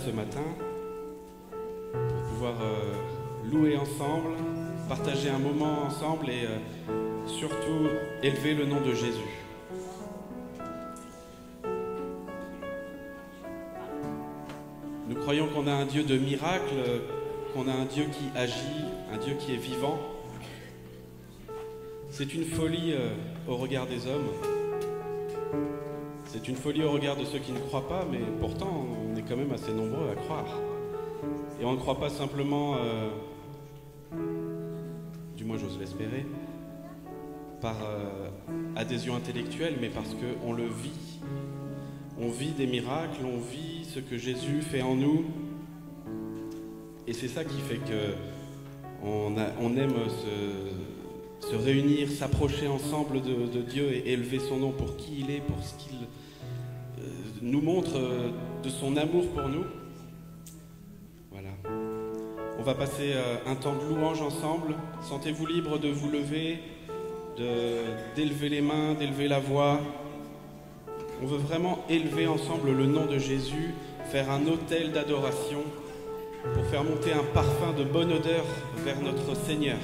ce matin pour pouvoir louer ensemble, partager un moment ensemble et surtout élever le nom de Jésus. Nous croyons qu'on a un Dieu de miracles, qu'on a un Dieu qui agit, un Dieu qui est vivant. C'est une folie au regard des hommes. C'est une folie au regard de ceux qui ne croient pas, mais pourtant on est quand même assez nombreux à croire. Et on ne croit pas simplement, du moins j'ose l'espérer, par adhésion intellectuelle, mais parce qu'on le vit. On vit des miracles, on vit ce que Jésus fait en nous. Et c'est ça qui fait qu'on aime se réunir, s'approcher ensemble de Dieu et élever son nom pour qui il est, pour ce qu'il nous montre de son amour pour nous. Voilà. On va passer un temps de louange ensemble. Sentez-vous libre de vous lever, d'élever les mains, d'élever la voix. On veut vraiment élever ensemble le nom de Jésus, faire un autel d'adoration pour faire monter un parfum de bonne odeur vers notre Seigneur.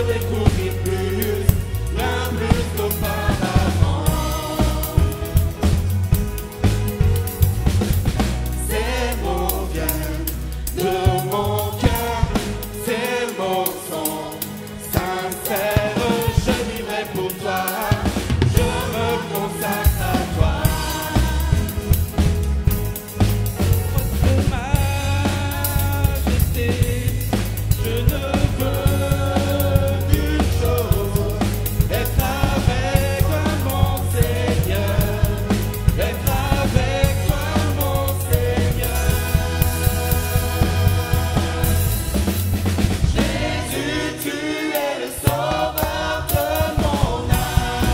découvrir plus, bien plus qu'auparavant. Ces mots viennent de mon cœur, ces mots sont sincères. Je vivrai pour toi, je me consacre à toi. Votre majesté, je ne veux qu'une chose, être avec toi mon Seigneur, être avec toi mon Seigneur. Jésus, tu es le sauveur de mon âme,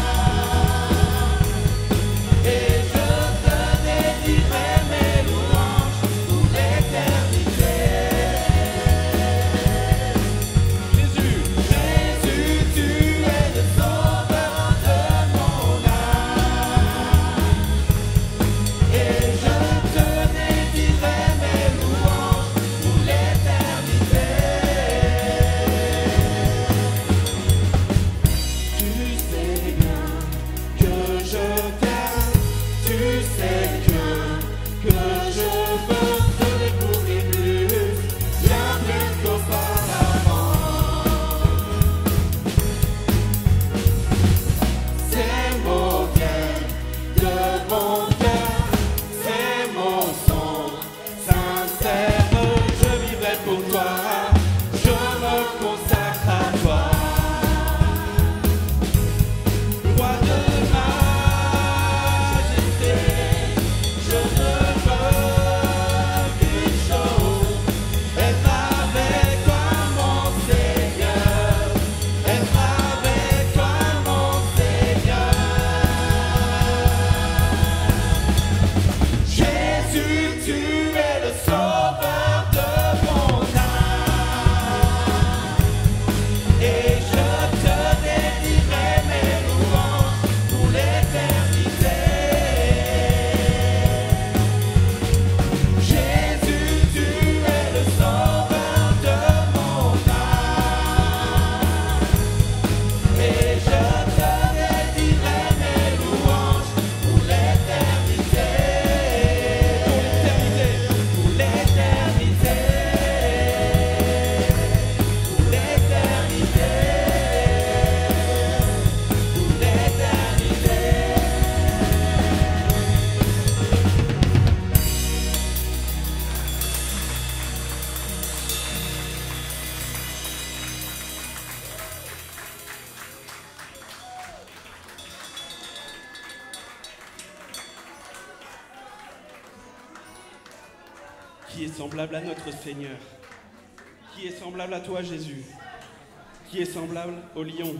et je te dédierai mes louanges pour l'éternité. Jésus, Jésus, tu es le sauveur de mon âme, et je te dédierai mes louanges pour l'éternité. Tu sais bien que je t'aime, tu sais que je veux te découvrir plus, bien plus qu'auparavant. Ces mots viennent de mon cœur, ces mots sont sincères. Je vivrai pour toi, je me consacre à toi. Roi de majesté, je ne veux qu'une chose, être avec toi mon Seigneur, être avec toi mon Seigneur. Jésus, tu es le sauveur de mon âme, et je te dédierai mes louanges pour l'éternité. Jésus, tu es le sauveur de mon âme, et je te dédierai mes louanges pour l'éternité. Pour l'éternité, pour l'éternité, pour l'éternité. Qui est semblable à notre Seigneur? Qui est semblable à toi, Jésus? Qui est semblable au lion?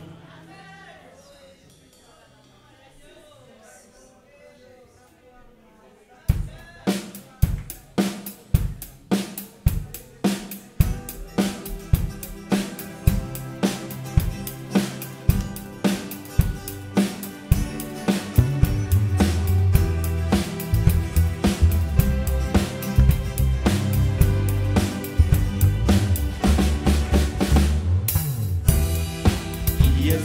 Qui est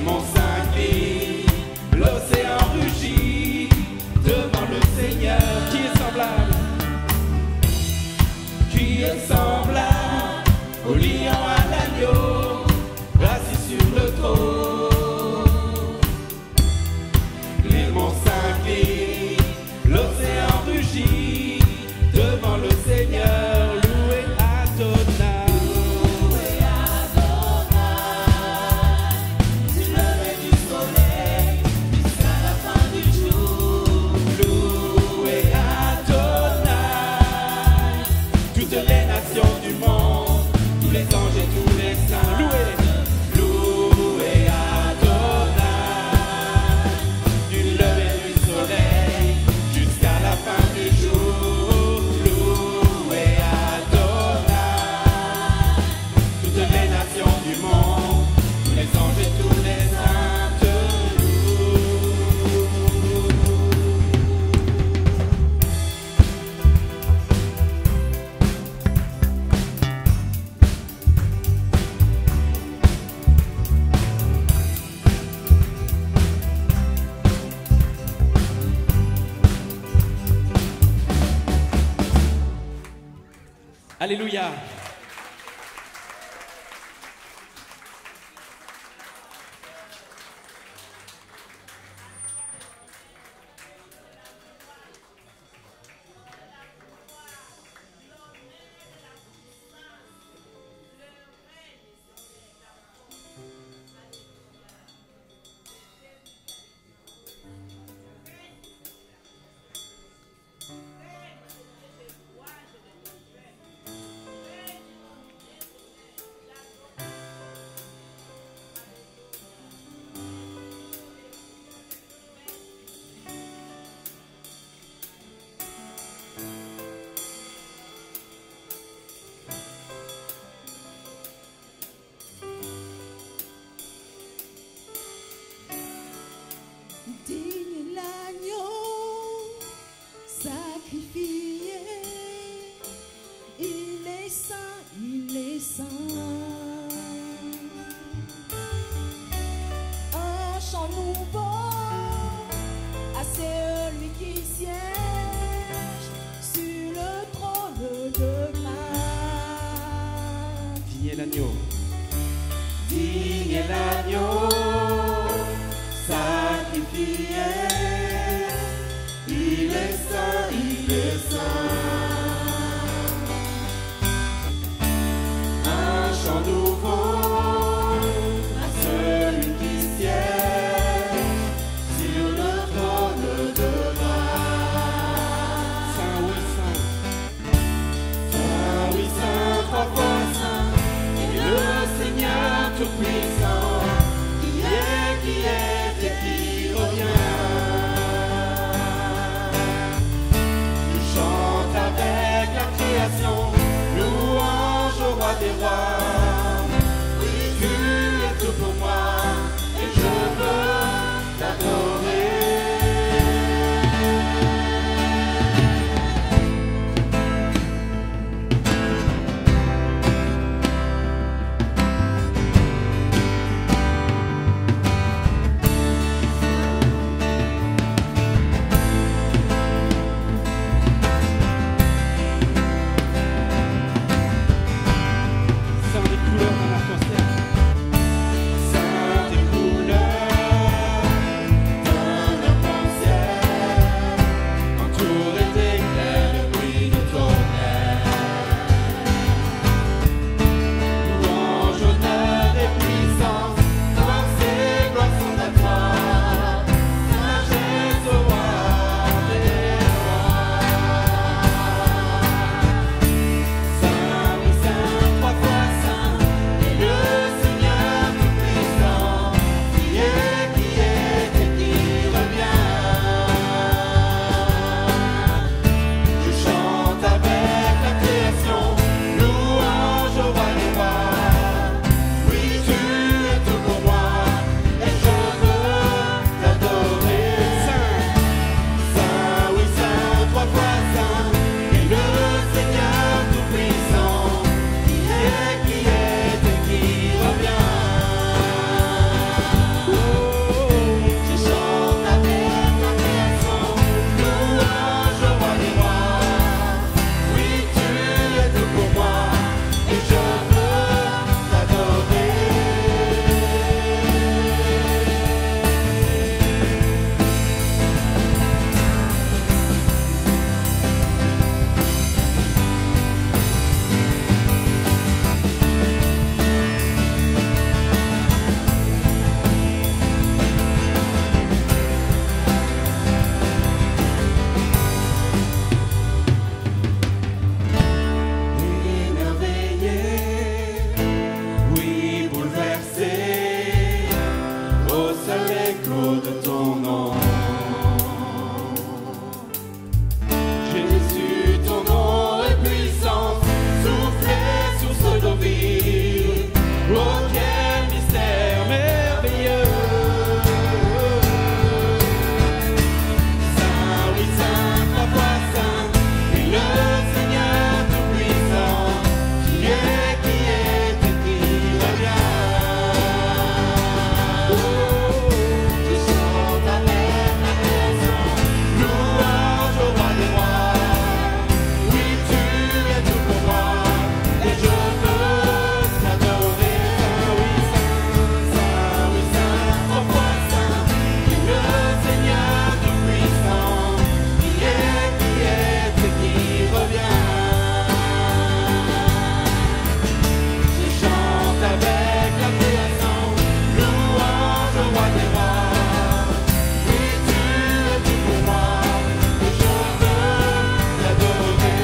Les monts s'inclinent, l'océan rugit devant le Seigneur. Qui est semblable? Qui est semblable au lion à l'agneau, assis sur le trône? Les monts s'inclinent, l'océan rugit devant le Seigneur. Loué Adonai. Loué Adonai, du lever du soleil jusqu'à la fin du jour. Loué Adonai, toutes les nations du monde, tous les anges et tous les saints. Loué, loué Adonai, du lever du soleil jusqu'à la fin du jour. Loué Adonai, toutes les nations du monde, tous les anges et tous les saints te louent. Alléluia. Digne l'agneau sacrifié, il est saint, il est saint. Un chant nouveau à celui qui siège sur le trône de grâce. Digne est l'agneau. Digne est l'agneau sacrifié, il est saint, il est saint. Un chant nouveau à celui qui siège à l'écho de ton nom. Jésus, ton nom est puissant, soufflez source d'eau vive. Oh, quel mystère merveilleux. Saint, oui, Saint, trois fois Saint, et le Seigneur tout-puissant, qui est et qui revient. Je chante avec la création, louange au roi des rois. Oui, tu es tout pour moi, et je veux t'adorer. Saint, oui, Saint, trois fois Saint, et le Seigneur tout-puissant, qui est et qui revient. Je chante avec la création, louange au roi des rois. Oui, tu es tout pour moi, et je veux t'adorer.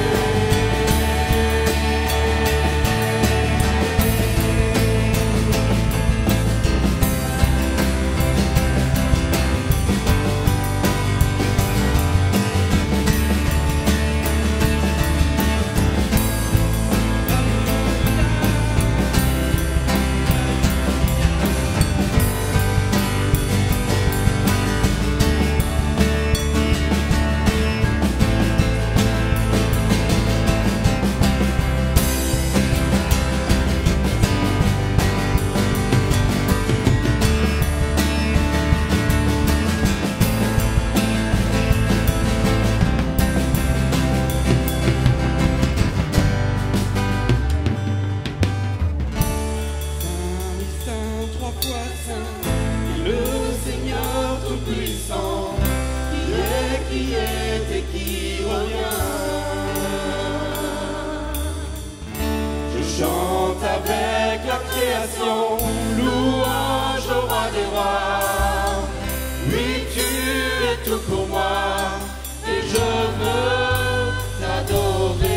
Saint, Saint, trois fois Saint, le Seigneur tout-puissant, qui est et qui revient. Je chante avec la création, louange au roi des rois. Oui, tu es tout pour moi, et je veux t'adorer.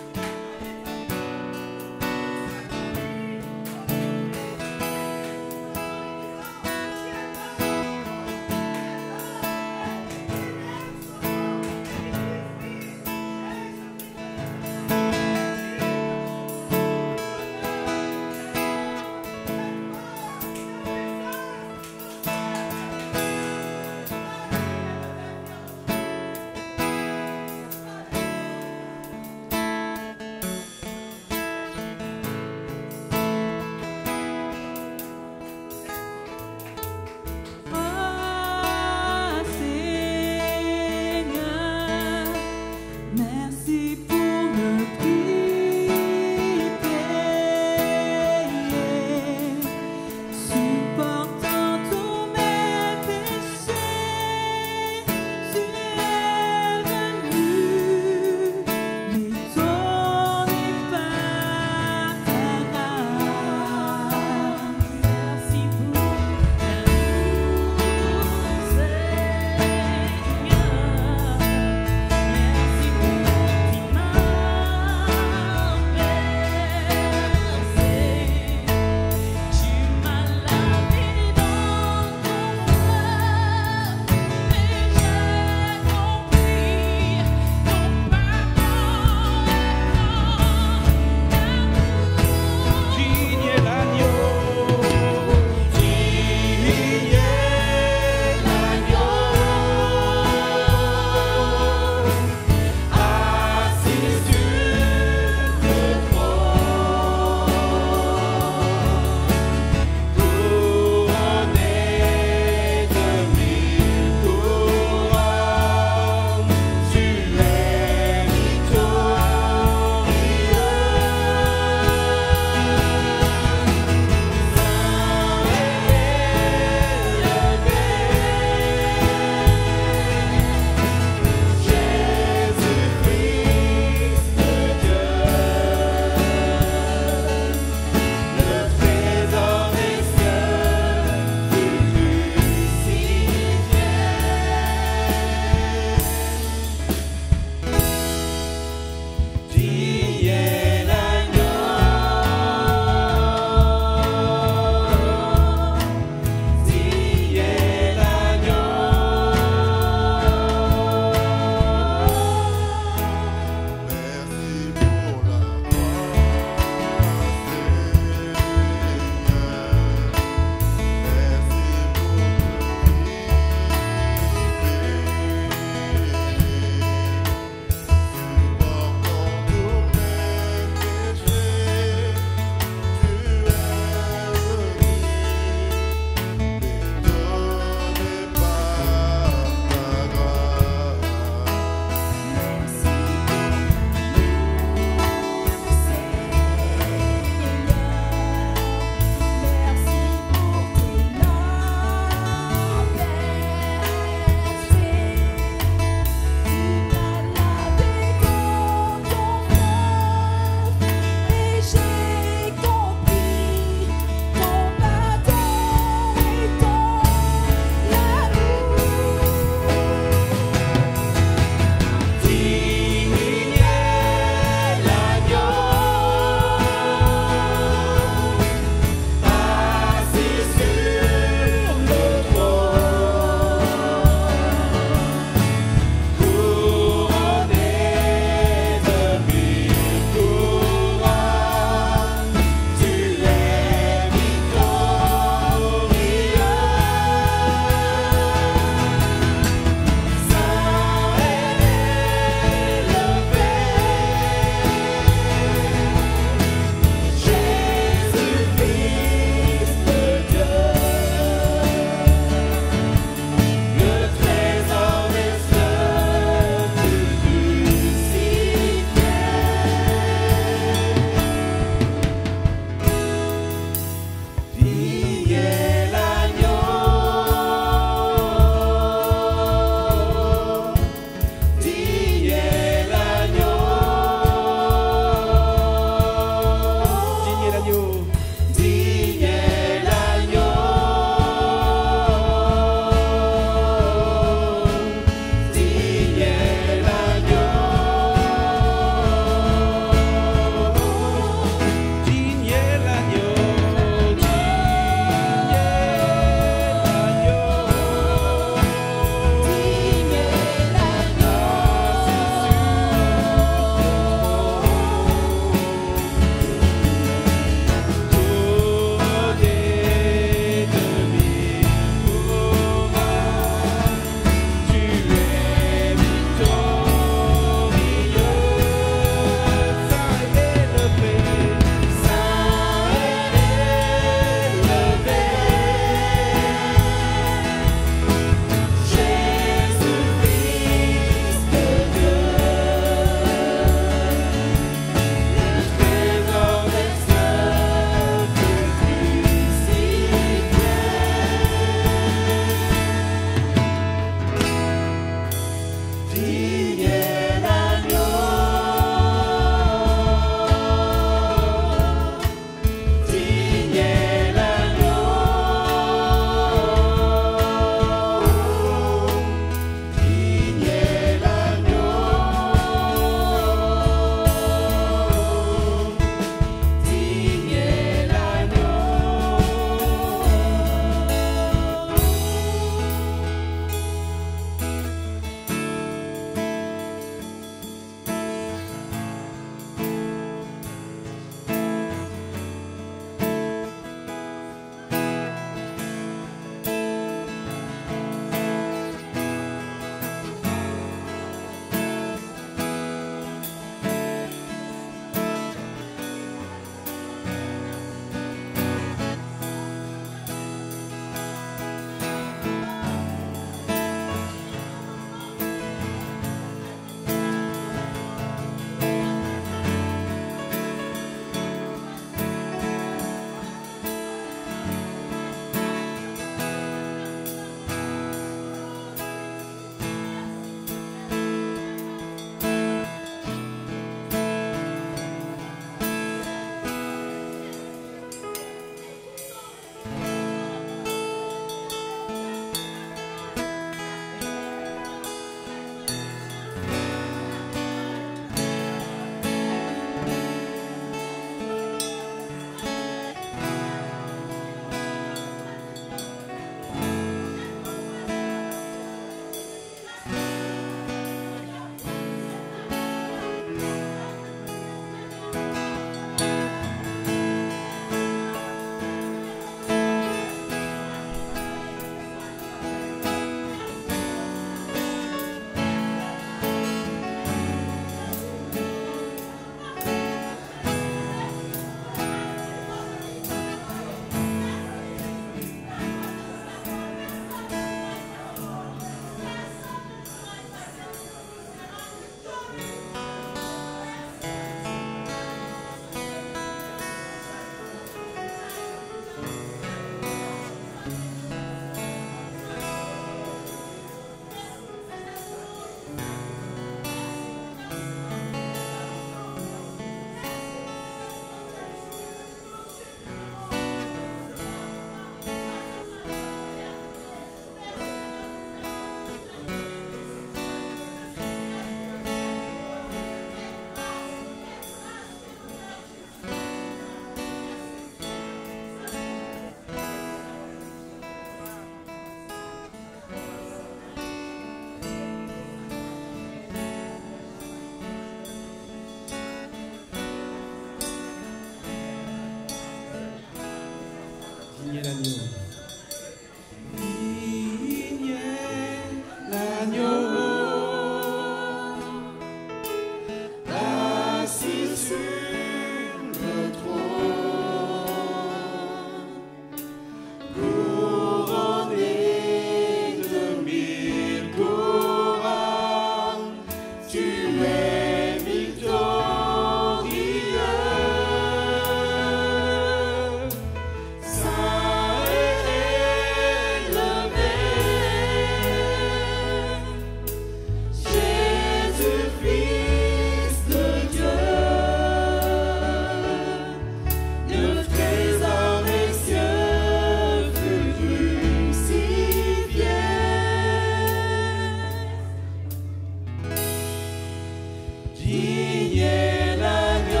Digne est l'agneau,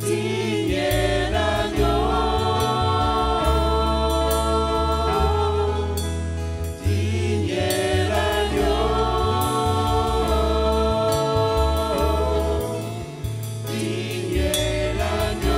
digne est l'agneau, digne est l'agneau, digne est l'agneau.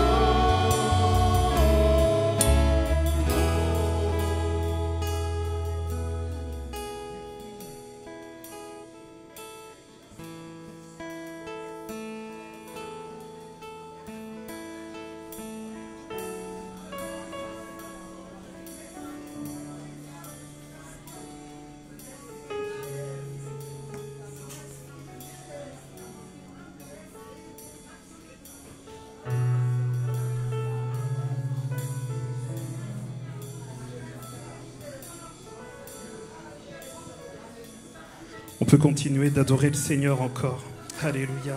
On peut continuer d'adorer le Seigneur encore. Alléluia.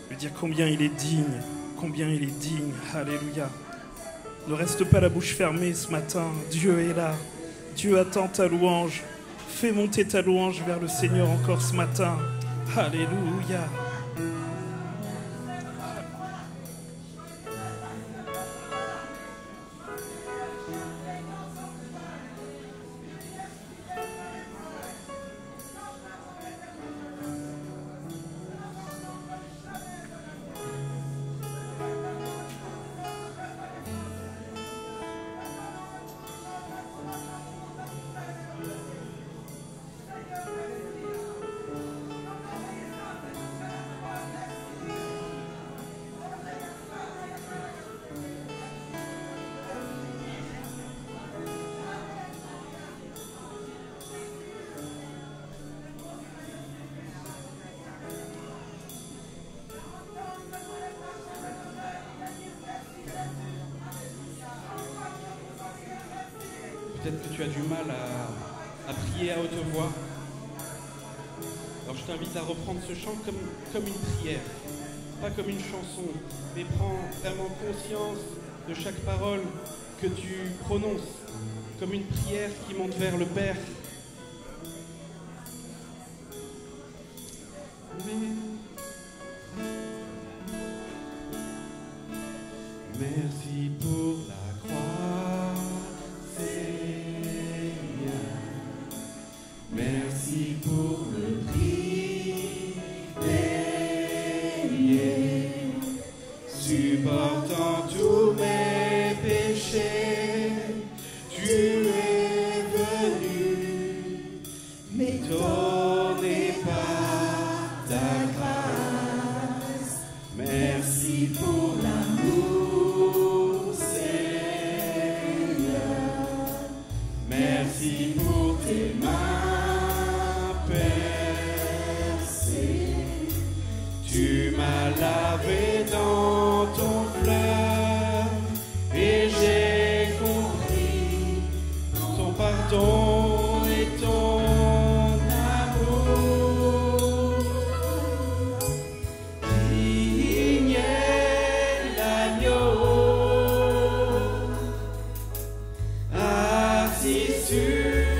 Lui dire combien il est digne, combien il est digne. Alléluia. Ne reste pas la bouche fermée ce matin. Dieu est là. Dieu attend ta louange. Fais monter ta louange vers le Seigneur encore ce matin. Alléluia. Peut-être que tu as du mal à prier à haute voix. Alors je t'invite à reprendre ce chant comme une prière, pas comme une chanson, mais prends vraiment conscience de chaque parole que tu prononces, comme une prière qui monte vers le Père. Merci pour la croix, Seigneur. Merci pour le prix payé, supportant tous mes péchés. Tu es venu m'étonner par ta grâce. Merci pour l'amour, Seigneur. Merci pour tes mains percées. Tu m'as lavé dans ton fleuve et j'ai compris ton pardon et ton amour. Digne est l'agneau, assis sur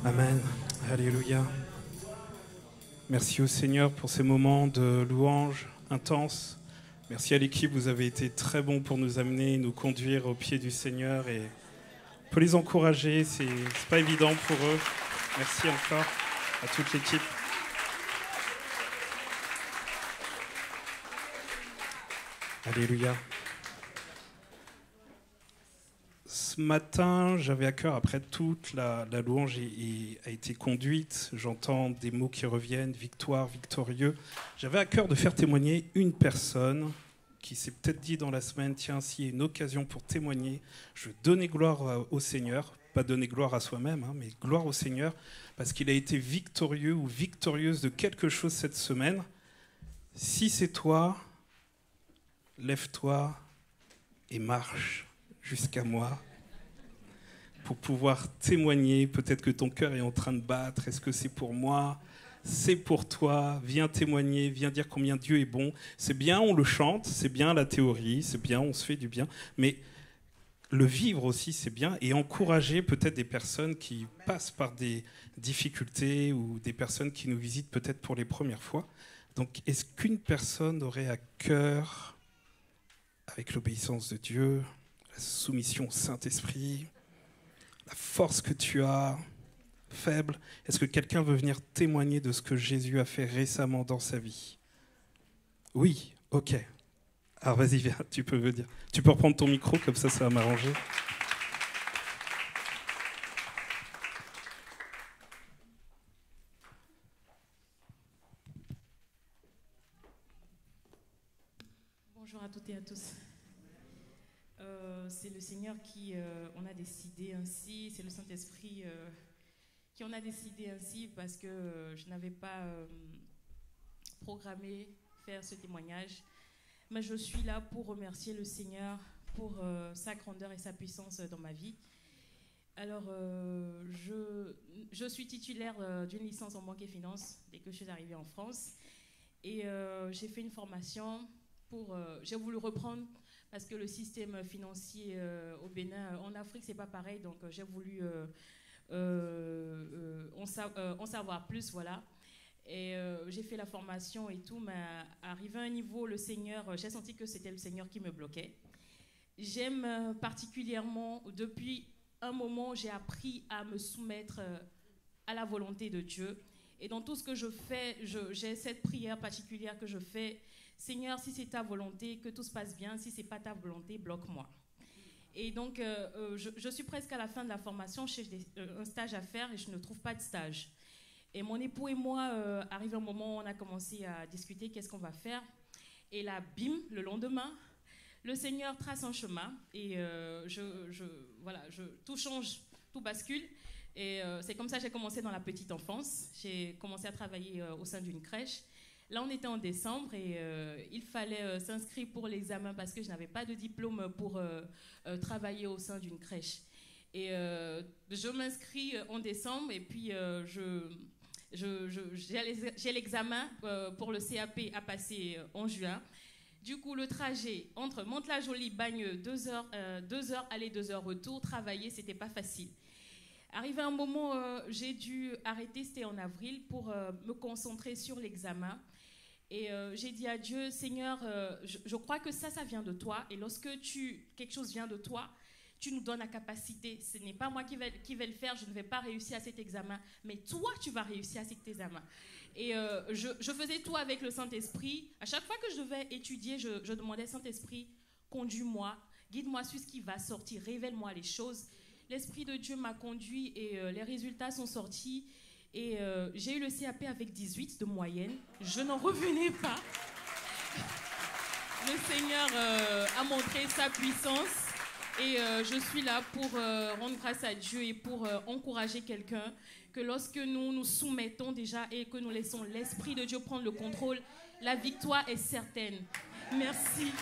Amen. Alléluia. Merci au Seigneur pour ces moments de louange intenses. Merci à l'équipe, vous avez été très bons pour nous amener, nous conduire au pied du Seigneur. Et on peut les encourager, c'est pas évident pour eux. Merci encore à toute l'équipe. Alléluia. Ce matin, j'avais à cœur, après toute la louange a été conduite, j'entends des mots qui reviennent, victoire, victorieux. J'avais à cœur de faire témoigner une personne qui s'est peut-être dit dans la semaine, tiens, s'il y a une occasion pour témoigner, je veux donner gloire au Seigneur, pas donner gloire à soi-même, hein, mais gloire au Seigneur, parce qu'il a été victorieux ou victorieuse de quelque chose cette semaine. Si c'est toi, lève-toi et marche jusqu'à moi pour pouvoir témoigner. Peut-être que ton cœur est en train de battre. Est-ce que c'est pour moi? C'est pour toi. Viens témoigner, viens dire combien Dieu est bon. C'est bien, on le chante, c'est bien la théorie, c'est bien, on se fait du bien. Mais le vivre aussi, c'est bien. Et encourager peut-être des personnes qui passent par des difficultés ou des personnes qui nous visitent peut-être pour les premières fois. Donc, est-ce qu'une personne aurait à cœur, avec l'obéissance de Dieu, la soumission au Saint-Esprit, la force que tu as, faible, est-ce que quelqu'un veut venir témoigner de ce que Jésus a fait récemment dans sa vie? Oui, ok. Alors vas-y, viens, tu peux venir. Tu peux reprendre ton micro, comme ça va m'arranger. Bonjour à toutes et à tous. C'est le Seigneur qui en a décidé ainsi, c'est le Saint-Esprit qui en a décidé ainsi parce que je n'avais pas programmé faire ce témoignage. Mais je suis là pour remercier le Seigneur pour sa grandeur et sa puissance dans ma vie. Alors, je suis titulaire d'une licence en banque et finance dès que je suis arrivée en France. Et j'ai fait une formation j'ai voulu reprendre parce que le système financier au Bénin, en Afrique, c'est pas pareil. Donc, j'ai voulu en savoir plus, voilà. Et j'ai fait la formation et tout, mais arrivé à un niveau, le Seigneur, j'ai senti que c'était le Seigneur qui me bloquait. J'aime particulièrement, depuis un moment, j'ai appris à me soumettre à la volonté de Dieu. Et dans tout ce que je fais, j'ai cette prière particulière que je fais. Seigneur, si c'est ta volonté, que tout se passe bien. Si c'est pas ta volonté, bloque-moi. Et donc, je suis presque à la fin de la formation. J'ai un stage à faire et je ne trouve pas de stage. Et mon époux et moi, arrivé un moment où on a commencé à discuter qu'est-ce qu'on va faire. Et là, bim, le lendemain, le Seigneur trace un chemin et voilà, tout change, tout bascule. Et c'est comme ça que j'ai commencé dans la petite enfance. J'ai commencé à travailler au sein d'une crèche. Là, on était en décembre et il fallait s'inscrire pour l'examen parce que je n'avais pas de diplôme pour travailler au sein d'une crèche. Et je m'inscris en décembre et puis j'ai l'examen pour le CAP à passer en juin. Du coup, le trajet entre Mantes-la-Jolie-Bagne, 2 heures aller, 2 heures retour, travailler, c'était pas facile. Arrivé un moment, j'ai dû arrêter, c'était en avril, pour me concentrer sur l'examen. Et j'ai dit à Dieu, Seigneur, je crois que ça vient de toi. Et lorsque quelque chose vient de toi, tu nous donnes la capacité. Ce n'est pas moi qui vais le faire, je ne vais pas réussir à cet examen. Mais toi, tu vas réussir à cet examen. Et je faisais tout avec le Saint-Esprit. À chaque fois que je devais étudier, je demandais, Saint-Esprit, conduis-moi, guide-moi sur ce qui va sortir, révèle-moi les choses. L'Esprit de Dieu m'a conduit et les résultats sont sortis. Et j'ai eu le CAP avec 18 de moyenne. Je n'en revenais pas. Le Seigneur a montré sa puissance. Et je suis là pour rendre grâce à Dieu et pour encourager quelqu'un que lorsque nous nous soumettons déjà et que nous laissons l'Esprit de Dieu prendre le contrôle, la victoire est certaine. Merci.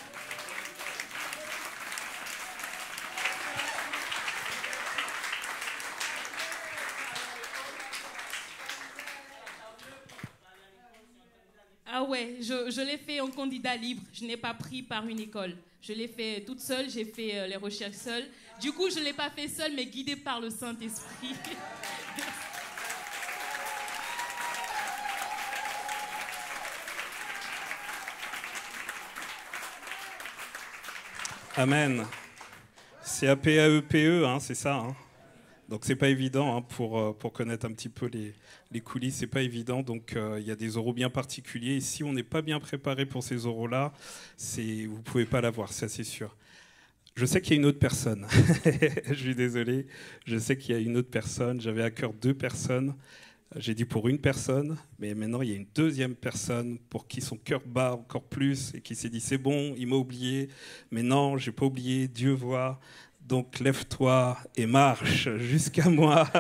Ah ouais, je l'ai fait en candidat libre. Je n'ai pas pris par une école. Je l'ai fait toute seule, j'ai fait les recherches seule. Du coup, je ne l'ai pas fait seule, mais guidée par le Saint-Esprit. Amen. C'est APAEPE, hein, c'est ça. Hein. Donc c'est pas évident hein, pour connaître un petit peu les coulisses, c'est pas évident. Donc il y a des oraux bien particuliers. Et si on n'est pas bien préparé pour ces oraux-là, vous pouvez pas l'avoir, ça c'est sûr. Je sais qu'il y a une autre personne. Je suis désolé. Je sais qu'il y a une autre personne. J'avais à cœur 2 personnes. J'ai dit pour une personne, mais maintenant il y a une deuxième personne pour qui son cœur bat encore plus et qui s'est dit c'est bon, il m'a oublié. Mais non, j'ai pas oublié. Dieu voit. Donc lève-toi et marche jusqu'à moi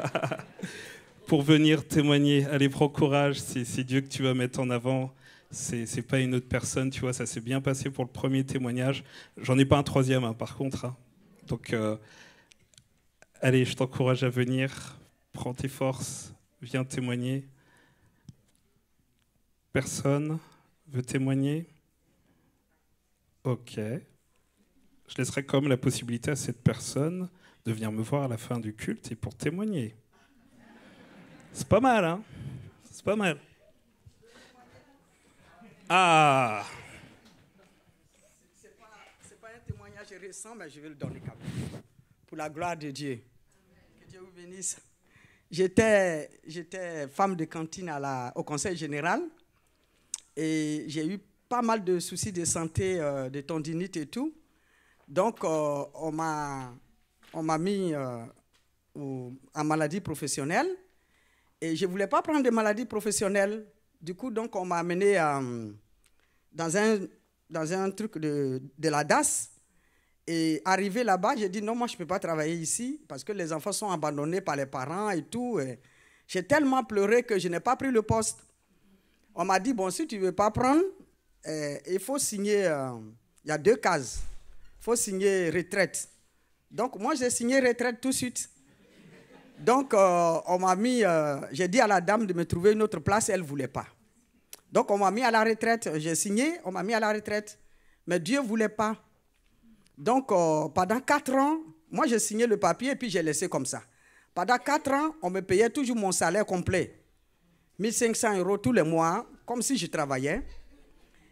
pour venir témoigner. Allez, prends courage, c'est Dieu que tu vas mettre en avant. C'est pas une autre personne, tu vois, ça s'est bien passé pour le premier témoignage. J'en ai pas un troisième, hein, par contre. Hein. Donc, allez, je t'encourage à venir. Prends tes forces, viens témoigner. Personne veut témoigner? Ok. Je laisserai comme la possibilité à cette personne de venir me voir à la fin du culte et pour témoigner. C'est pas mal, hein? C'est pas mal. Ah! C'est pas un témoignage récent, mais je vais le donner quand même. Pour la gloire de Dieu. Que Dieu vous bénisse. J'étais femme de cantine au conseil général et j'ai eu pas mal de soucis de santé, de tendinite et tout. Donc, on m'a mis en maladie professionnelle et je ne voulais pas prendre de maladie professionnelle. Du coup, donc, on m'a amené dans un truc de la DAS. Et arrivé là-bas, j'ai dit non, moi, je ne peux pas travailler ici parce que les enfants sont abandonnés par les parents et tout. Et j'ai tellement pleuré que je n'ai pas pris le poste. On m'a dit, bon, si tu ne veux pas prendre, il faut signer, il y a 2 cases. Il faut signer retraite. Donc, moi, j'ai signé retraite tout de suite. Donc, on m'a mis, j'ai dit à la dame de me trouver une autre place, elle ne voulait pas. Donc, on m'a mis à la retraite. J'ai signé, on m'a mis à la retraite. Mais Dieu ne voulait pas. Donc, pendant 4 ans, moi, j'ai signé le papier et puis j'ai laissé comme ça. Pendant 4 ans, on me payait toujours mon salaire complet. 1 500 € tous les mois, comme si je travaillais.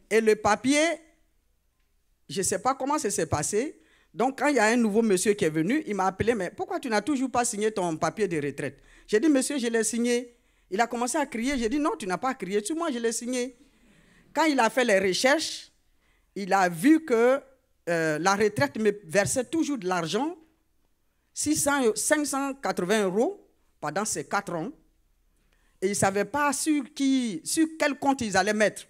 Et le papier, je ne sais pas comment ça s'est passé. Donc, quand il y a un nouveau monsieur qui est venu, il m'a appelé, mais pourquoi tu n'as toujours pas signé ton papier de retraite? J'ai dit, monsieur, je l'ai signé. Il a commencé à crier. J'ai dit, non, tu n'as pas crié. Sur moi, je l'ai signé. Quand il a fait les recherches, il a vu que la retraite me versait toujours de l'argent, 580 € pendant ces 4 ans. Et il ne savait pas sur quel compte ils allaient mettre.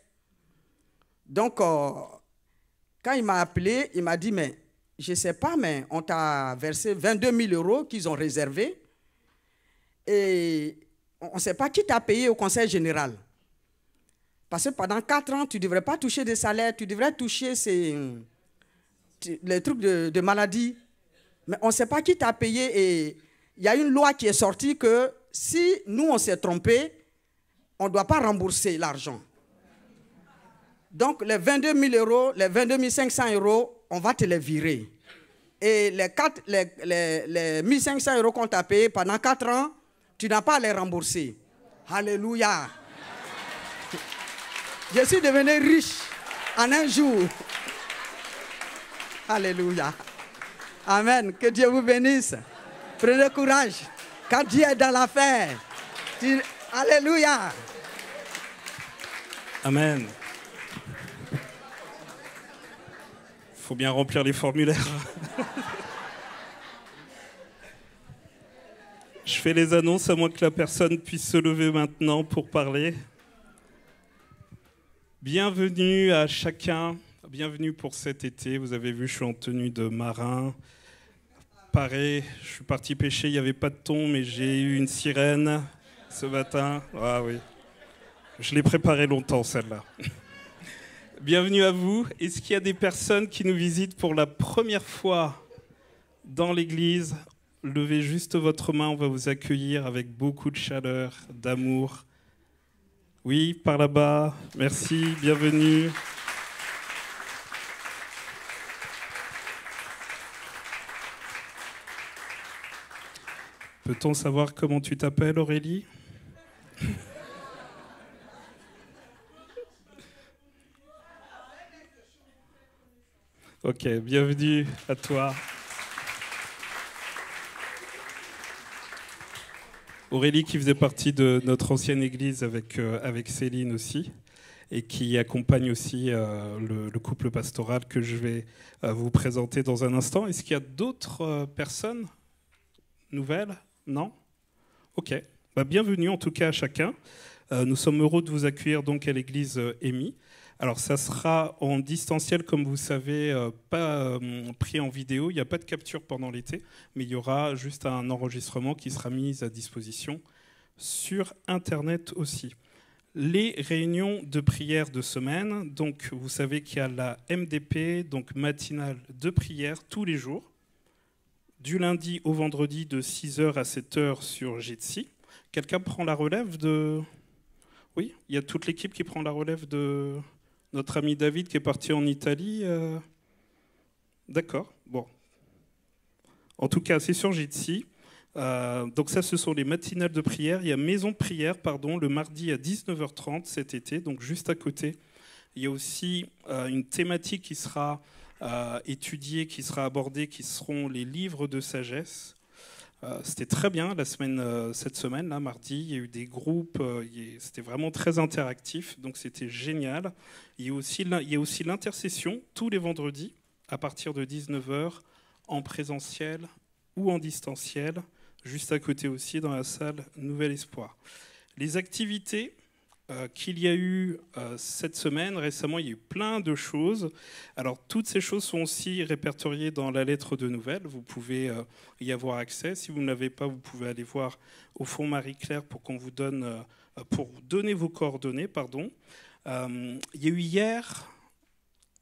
Donc, quand il m'a appelé, il m'a dit, mais je ne sais pas, mais on t'a versé 22 000 € qu'ils ont réservés. Et on ne sait pas qui t'a payé au conseil général. Parce que pendant 4 ans, tu ne devrais pas toucher des salaires, tu devrais toucher les trucs de maladie. Mais on ne sait pas qui t'a payé. Et il y a une loi qui est sortie que si nous, on s'est trompé, on ne doit pas rembourser l'argent. Donc, les 22 000 €, les 22 500 €, on va te les virer. Et les 1 500 € qu'on t'a payé pendant 4 ans, tu n'as pas à les rembourser. Alléluia. Je suis devenu riche en un jour. Alléluia. Amen. Que Dieu vous bénisse. Prenez courage. Quand Dieu est dans l'affaire. Alléluia. Amen. Il faut bien remplir les formulaires. Je fais les annonces à moins que la personne puisse se lever maintenant pour parler. Bienvenue à chacun. Bienvenue pour cet été. Vous avez vu, je suis en tenue de marin. Pareil, je suis parti pêcher, il n'y avait pas de thon, mais j'ai eu une sirène. ce matin. Ah oui. Je l'ai préparée longtemps, celle-là. Bienvenue à vous. Est-ce qu'il y a des personnes qui nous visitent pour la première fois dans l'église? Levez juste votre main, on va vous accueillir avec beaucoup de chaleur, d'amour. Oui, par là-bas. Merci, bienvenue. Peut-on savoir comment tu t'appelles, Aurélie? Ok, bienvenue à toi. Aurélie qui faisait partie de notre ancienne église avec Céline aussi et qui accompagne aussi le couple pastoral que je vais vous présenter dans un instant. Est-ce qu'il y a d'autres personnes nouvelles? Non? Ok. Bienvenue en tout cas à chacun. Nous sommes heureux de vous accueillir donc à l'église EMI. Alors ça sera en distanciel comme vous savez, pas pris en vidéo. Il n'y a pas de capture pendant l'été, mais il y aura juste un enregistrement qui sera mis à disposition sur Internet aussi. Les réunions de prière de semaine, donc vous savez qu'il y a la MDP, donc matinale de prière tous les jours, du lundi au vendredi de 6h à 7h sur Jitsi. Quelqu'un prend la relève de... Oui, il y a toute l'équipe qui prend la relève de notre ami David qui est parti en Italie. D'accord, bon. En tout cas, c'est sur Jitsi. Donc ça, ce sont les matinales de prière. Il y a Maison de prière, le mardi à 19h30 cet été, donc juste à côté. Il y a aussi une thématique qui sera étudiée, qui sera abordée, qui seront les livres de sagesse. C'était très bien cette semaine, là, mardi. Il y a eu des groupes, c'était vraiment très interactif, donc c'était génial. Il y a aussi l'intercession tous les vendredis à partir de 19h en présentiel ou en distanciel, juste à côté aussi dans la salle Nouvel Espoir. Les activités qu'il y a eu cette semaine, récemment, il y a eu plein de choses. Alors, toutes ces choses sont aussi répertoriées dans la lettre de nouvelles. Vous pouvez y avoir accès. Si vous ne l'avez pas, vous pouvez aller voir au fond Marie-Claire pour qu'on vous donne, pour donner vos coordonnées. Il y a eu hier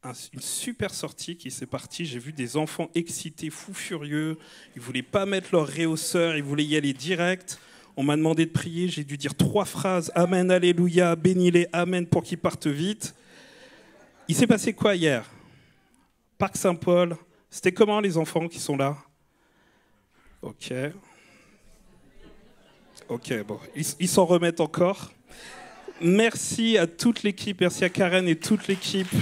une super sortie qui s'est partie. J'ai vu des enfants excités, fous furieux. Ils ne voulaient pas mettre leur réhausseur, ils voulaient y aller direct. On m'a demandé de prier, j'ai dû dire 3 phrases. Amen, alléluia, bénis-les, amen, pour qu'ils partent vite. Il s'est passé quoi hier? Parc Saint-Paul. C'était comment les enfants qui sont là? Ok, bon, ils s'en remettent encore. Merci à toute l'équipe, merci à Karen et toute l'équipe.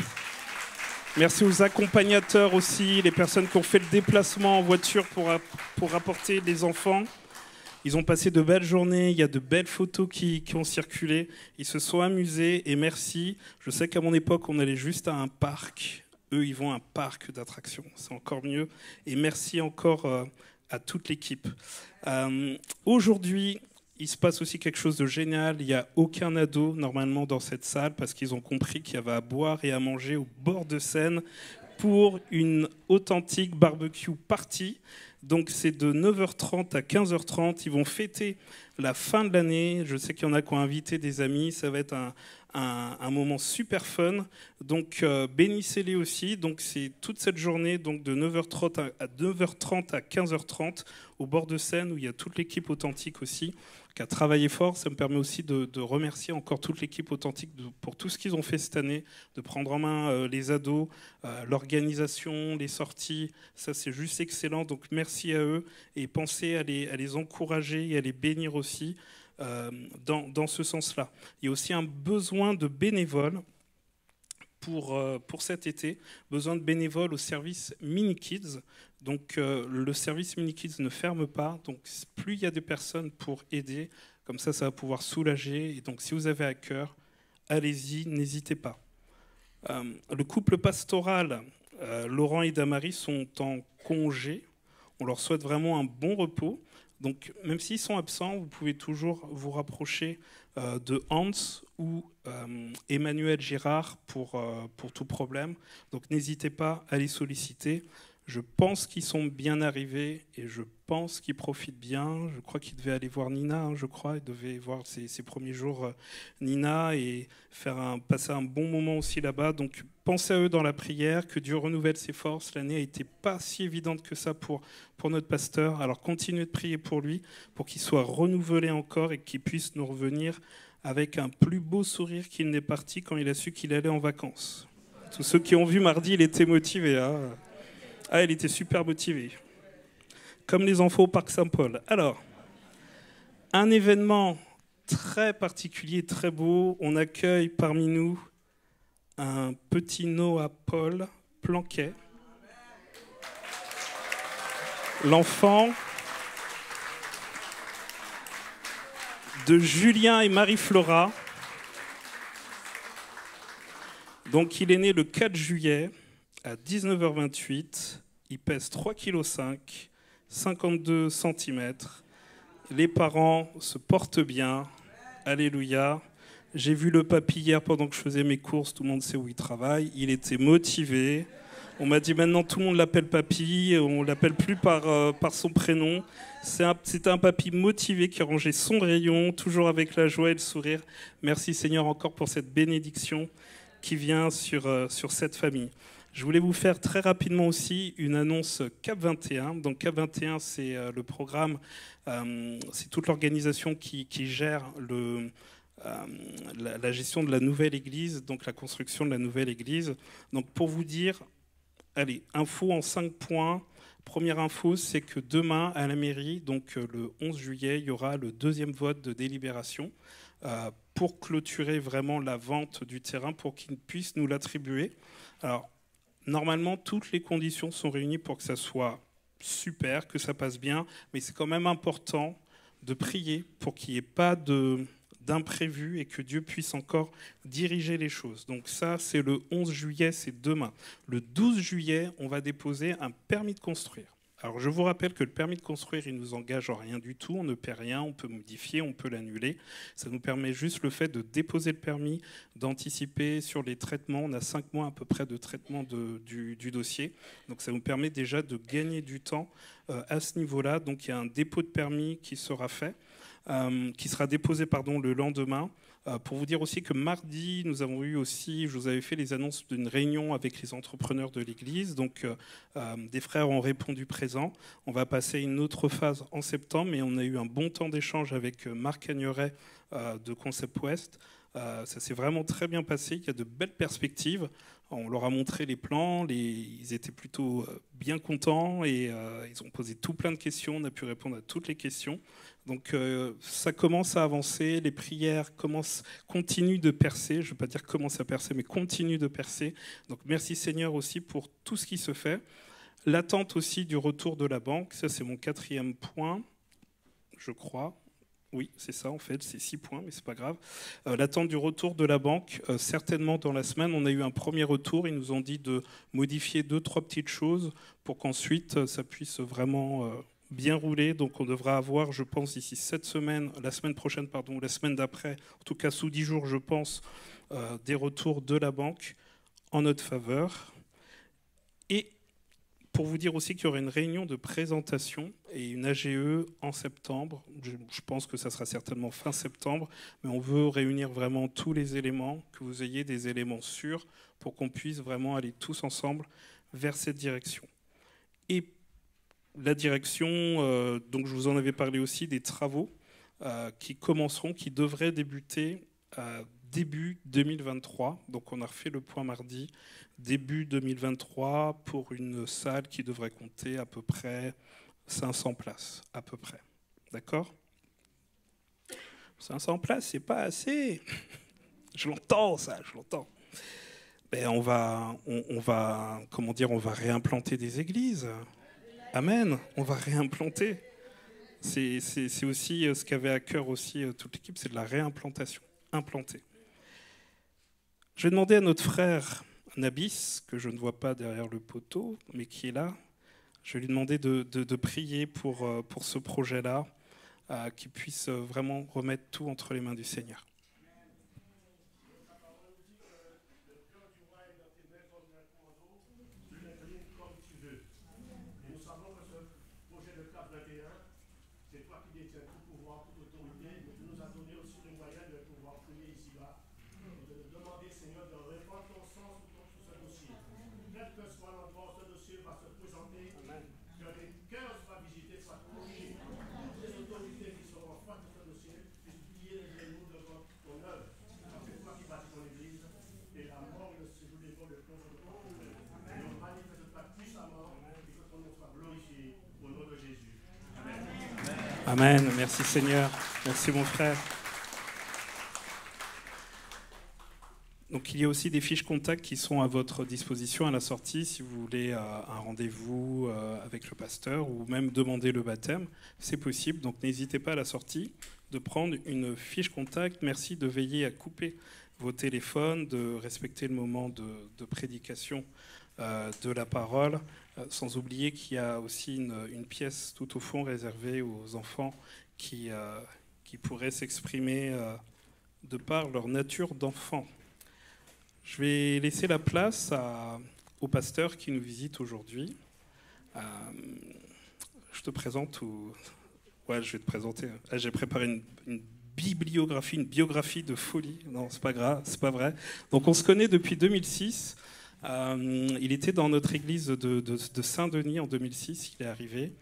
Merci aux accompagnateurs aussi, les personnes qui ont fait le déplacement en voiture pour apporter les enfants. Ils ont passé de belles journées, il y a de belles photos qui ont circulé. Ils se sont amusés et merci. Je sais qu'à mon époque, on allait juste à un parc. Eux, ils vont à un parc d'attractions. C'est encore mieux. Et merci encore à toute l'équipe. Aujourd'hui, il se passe aussi quelque chose de génial. Il n'y a aucun ado, normalement, dans cette salle parce qu'ils ont compris qu'il y avait à boire et à manger au bord de Seine pour une authentique barbecue party. Donc c'est de 9h30 à 15h30. Ils vont fêter la fin de l'année. Je sais qu'il y en a qui ont invité des amis. Ça va être un moment super fun. Donc bénissez-les aussi. Donc c'est toute cette journée donc de 9h30 à 15h30 au bord de Seine où il y a toute l'équipe authentique aussi qui a travaillé fort. Ça me permet aussi de remercier encore toute l'équipe authentique pour tout ce qu'ils ont fait cette année, de prendre en main les ados, l'organisation, les sorties. Ça, c'est juste excellent. Donc, merci à eux et pensez à les encourager et à les bénir aussi dans ce sens-là. Il y a aussi un besoin de bénévoles pour cet été, besoin de bénévoles au service Mini Kids. Donc le service Mini Kids ne ferme pas, donc plus il y a des personnes pour aider, comme ça va pouvoir soulager. Et donc si vous avez à cœur, allez-y, n'hésitez pas. Le couple pastoral, Laurent et Damary, sont en congé. On leur souhaite vraiment un bon repos. Donc même s'ils sont absents, vous pouvez toujours vous rapprocher de Hans ou Emmanuel Girard pour tout problème. Donc n'hésitez pas à les solliciter. Je pense qu'ils sont bien arrivés et je pense qu'ils profitent bien. Je crois qu'ils devaient aller voir Nina, je crois. Ils devaient voir ses premiers jours Nina et passer un bon moment aussi là-bas. Donc pensez à eux dans la prière, que Dieu renouvelle ses forces. L'année n'a été pas si évidente que ça pour notre pasteur. Alors continuez de prier pour lui, pour qu'il soit renouvelé encore et qu'il puisse nous revenir avec un plus beau sourire qu'il n'est parti quand il a su qu'il allait en vacances. Tous ceux qui ont vu mardi, il était motivé. Hein. Ah, il était super motivé. Comme les enfants au Parc Saint-Paul. Alors, un événement très particulier, très beau. On accueille parmi nous un petit Noah Paul Planquet. L'enfant de Julien et Marie-Flora. Donc il est né le 4 juillet à 19h28. Il pèse 3,5 kg, 52 cm. Les parents se portent bien. Alléluia. J'ai vu le papy hier pendant que je faisais mes courses. Tout le monde sait où il travaille. Il était motivé. On m'a dit maintenant tout le monde l'appelle papy, on ne l'appelle plus par son prénom. C'était un papy motivé qui rangeait son rayon, toujours avec la joie et le sourire. Merci Seigneur encore pour cette bénédiction qui vient sur cette famille. Je voulais vous faire très rapidement aussi une annonce CAP 21. Donc CAP 21, c'est le programme, c'est toute l'organisation qui gère la gestion de la nouvelle église, donc la construction de la nouvelle église. Donc pour vous dire, allez, info en 5 points. Première info, c'est que demain, à la mairie, donc le 11 juillet, il y aura le 2e vote de délibération pour clôturer vraiment la vente du terrain, pour qu'ils puissent nous l'attribuer. Alors, normalement, toutes les conditions sont réunies pour que ça soit super, que ça passe bien, mais c'est quand même important de prier pour qu'il n'y ait pas d'imprévu et que Dieu puisse encore diriger les choses. Donc ça, c'est le 11 juillet, c'est demain. Le 12 juillet, on va déposer un permis de construire. Alors je vous rappelle que le permis de construire, il ne nous engage en rien du tout, on ne paie rien, on peut modifier, on peut l'annuler. Ça nous permet juste le fait de déposer le permis, d'anticiper sur les traitements. On a 5 mois à peu près de traitement du dossier. Donc ça nous permet déjà de gagner du temps à ce niveau-là. Donc il y a un dépôt de permis qui sera fait. Qui sera déposé le lendemain. Pour vous dire aussi que mardi, nous avons eu aussi, je vous avais fait les annonces d'une réunion avec les entrepreneurs de l'Église. Donc, des frères ont répondu présent. On va passer à une autre phase en septembre, mais on a eu un bon temps d'échange avec Marc Agneret de Concept West. Ça s'est vraiment très bien passé. Il y a de belles perspectives. On leur a montré les plans. Ils étaient plutôt bien contents et ils ont posé tout plein de questions. On a pu répondre à toutes les questions. Donc ça commence à avancer, les prières continuent de percer, je ne vais pas dire commence à percer, mais continuent de percer. Donc merci Seigneur aussi pour tout ce qui se fait. L'attente aussi du retour de la banque, ça c'est mon 4e point, je crois. Oui, c'est ça en fait, c'est 6 points, mais c'est pas grave. L'attente du retour de la banque, certainement dans la semaine, on a eu un premier retour. Ils nous ont dit de modifier 2-3 petites choses pour qu'ensuite ça puisse vraiment bien rouler. Donc on devra avoir, je pense, d'ici cette semaine, la semaine prochaine, pardon, la semaine d'après, en tout cas sous 10 jours, je pense, des retours de la banque en notre faveur. Et pour vous dire aussi qu'il y aura une réunion de présentation et une AGE en septembre. Je pense que ça sera certainement fin septembre, mais on veut réunir vraiment tous les éléments, que vous ayez des éléments sûrs pour qu'on puisse vraiment aller tous ensemble vers cette direction. Et la direction, donc je vous en avais parlé aussi, des travaux qui commenceront, qui devraient débuter début 2023. Donc on a refait le point mardi, début 2023, pour une salle qui devrait compter à peu près 500 places, à peu près. D'accord ? 500 places, c'est pas assez. Je l'entends, ça, je l'entends. Ben, on va réimplanter des églises. Amen, on va réimplanter. C'est aussi ce qu'avait à cœur aussi toute l'équipe, c'est de la réimplantation, implanter. Je vais demander à notre frère Nabis, que je ne vois pas derrière le poteau, mais qui est là. Je vais lui demander de prier pour ce projet-là, qu'il puisse vraiment remettre tout entre les mains du Seigneur. quel que soit l'endroit où ce dossier va se présenter, que les cœurs soient visités, soient touchés. Toutes les autorités qui seront en face de ce dossier puissent plier les genoux devant ton œuvre. Parce que c'est toi qui bâtis ton église, et la mort et le séjour des morts de ton œuvre. Et on manifeste-toi puissamment, et que ton nom soit glorifié au nom de Jésus. Amen. Amen. Merci Seigneur. Merci mon frère. Donc il y a aussi des fiches contacts qui sont à votre disposition à la sortie si vous voulez un rendez-vous avec le pasteur ou même demander le baptême. C'est possible, donc n'hésitez pas à la sortie de prendre une fiche contact. Merci de veiller à couper vos téléphones, de respecter le moment de prédication de la parole, sans oublier qu'il y a aussi une pièce tout au fond réservée aux enfants qui pourraient s'exprimer de par leur nature d'enfant. Je vais laisser la place au pasteur qui nous visite aujourd'hui. Je te présente ou... Ouais, je vais te présenter. J'ai préparé une bibliographie, une biographie de folie. Non, c'est pas grave, c'est pas vrai. Donc on se connaît depuis 2006. Il était dans notre église de Saint-Denis en 2006. Il est arrivé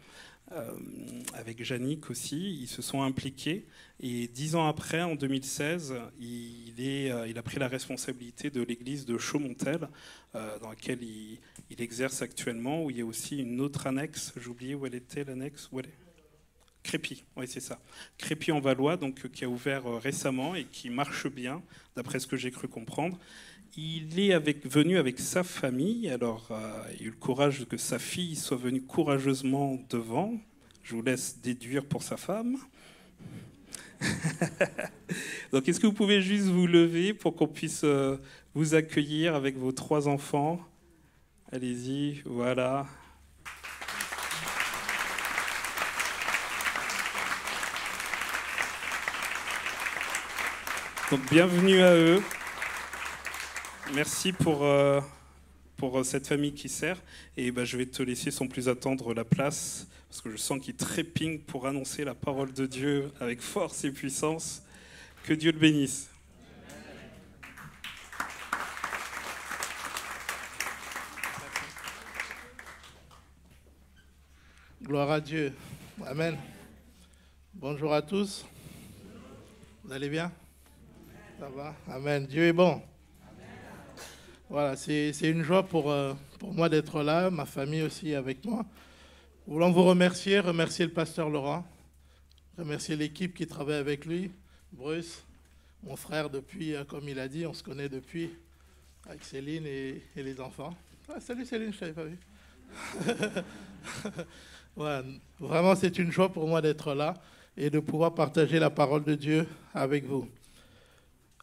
avec Yannick aussi. Ils se sont impliqués. Et 10 ans après, en 2016, il a pris la responsabilité de l'église de Chaumontel, dans laquelle il exerce actuellement, où il y a aussi une autre annexe. J'ai oublié où elle était, l'annexe. Où elle est ? Crépy, oui c'est ça. Crépy en Valois, donc qui a ouvert récemment et qui marche bien, d'après ce que j'ai cru comprendre. Il est venu avec sa famille. Alors, il a eu le courage que sa fille soit venue courageusement devant. Je vous laisse déduire pour sa femme. Donc, est-ce que vous pouvez juste vous lever pour qu'on puisse vous accueillir avec vos 3 enfants ? Allez-y, voilà. Donc, bienvenue à eux. Merci pour cette famille qui sert. Et je vais te laisser sans plus attendre la place, parce que je sens qu'il trépigne pour annoncer la parole de Dieu avec force et puissance. Que Dieu le bénisse. Gloire à Dieu. Amen. Bonjour à tous. Vous allez bien ? Ça va ? Amen. Dieu est bon. Voilà, c'est une joie pour moi d'être là, ma famille aussi avec moi. Nous voulons vous remercier le pasteur Laurent, remercier l'équipe qui travaille avec lui, Bruce, mon frère depuis, comme il a dit, on se connaît depuis, avec Céline et les enfants. Ah, salut Céline, je ne t'avais pas vu. Ouais, vraiment, c'est une joie pour moi d'être là et de pouvoir partager la parole de Dieu avec vous.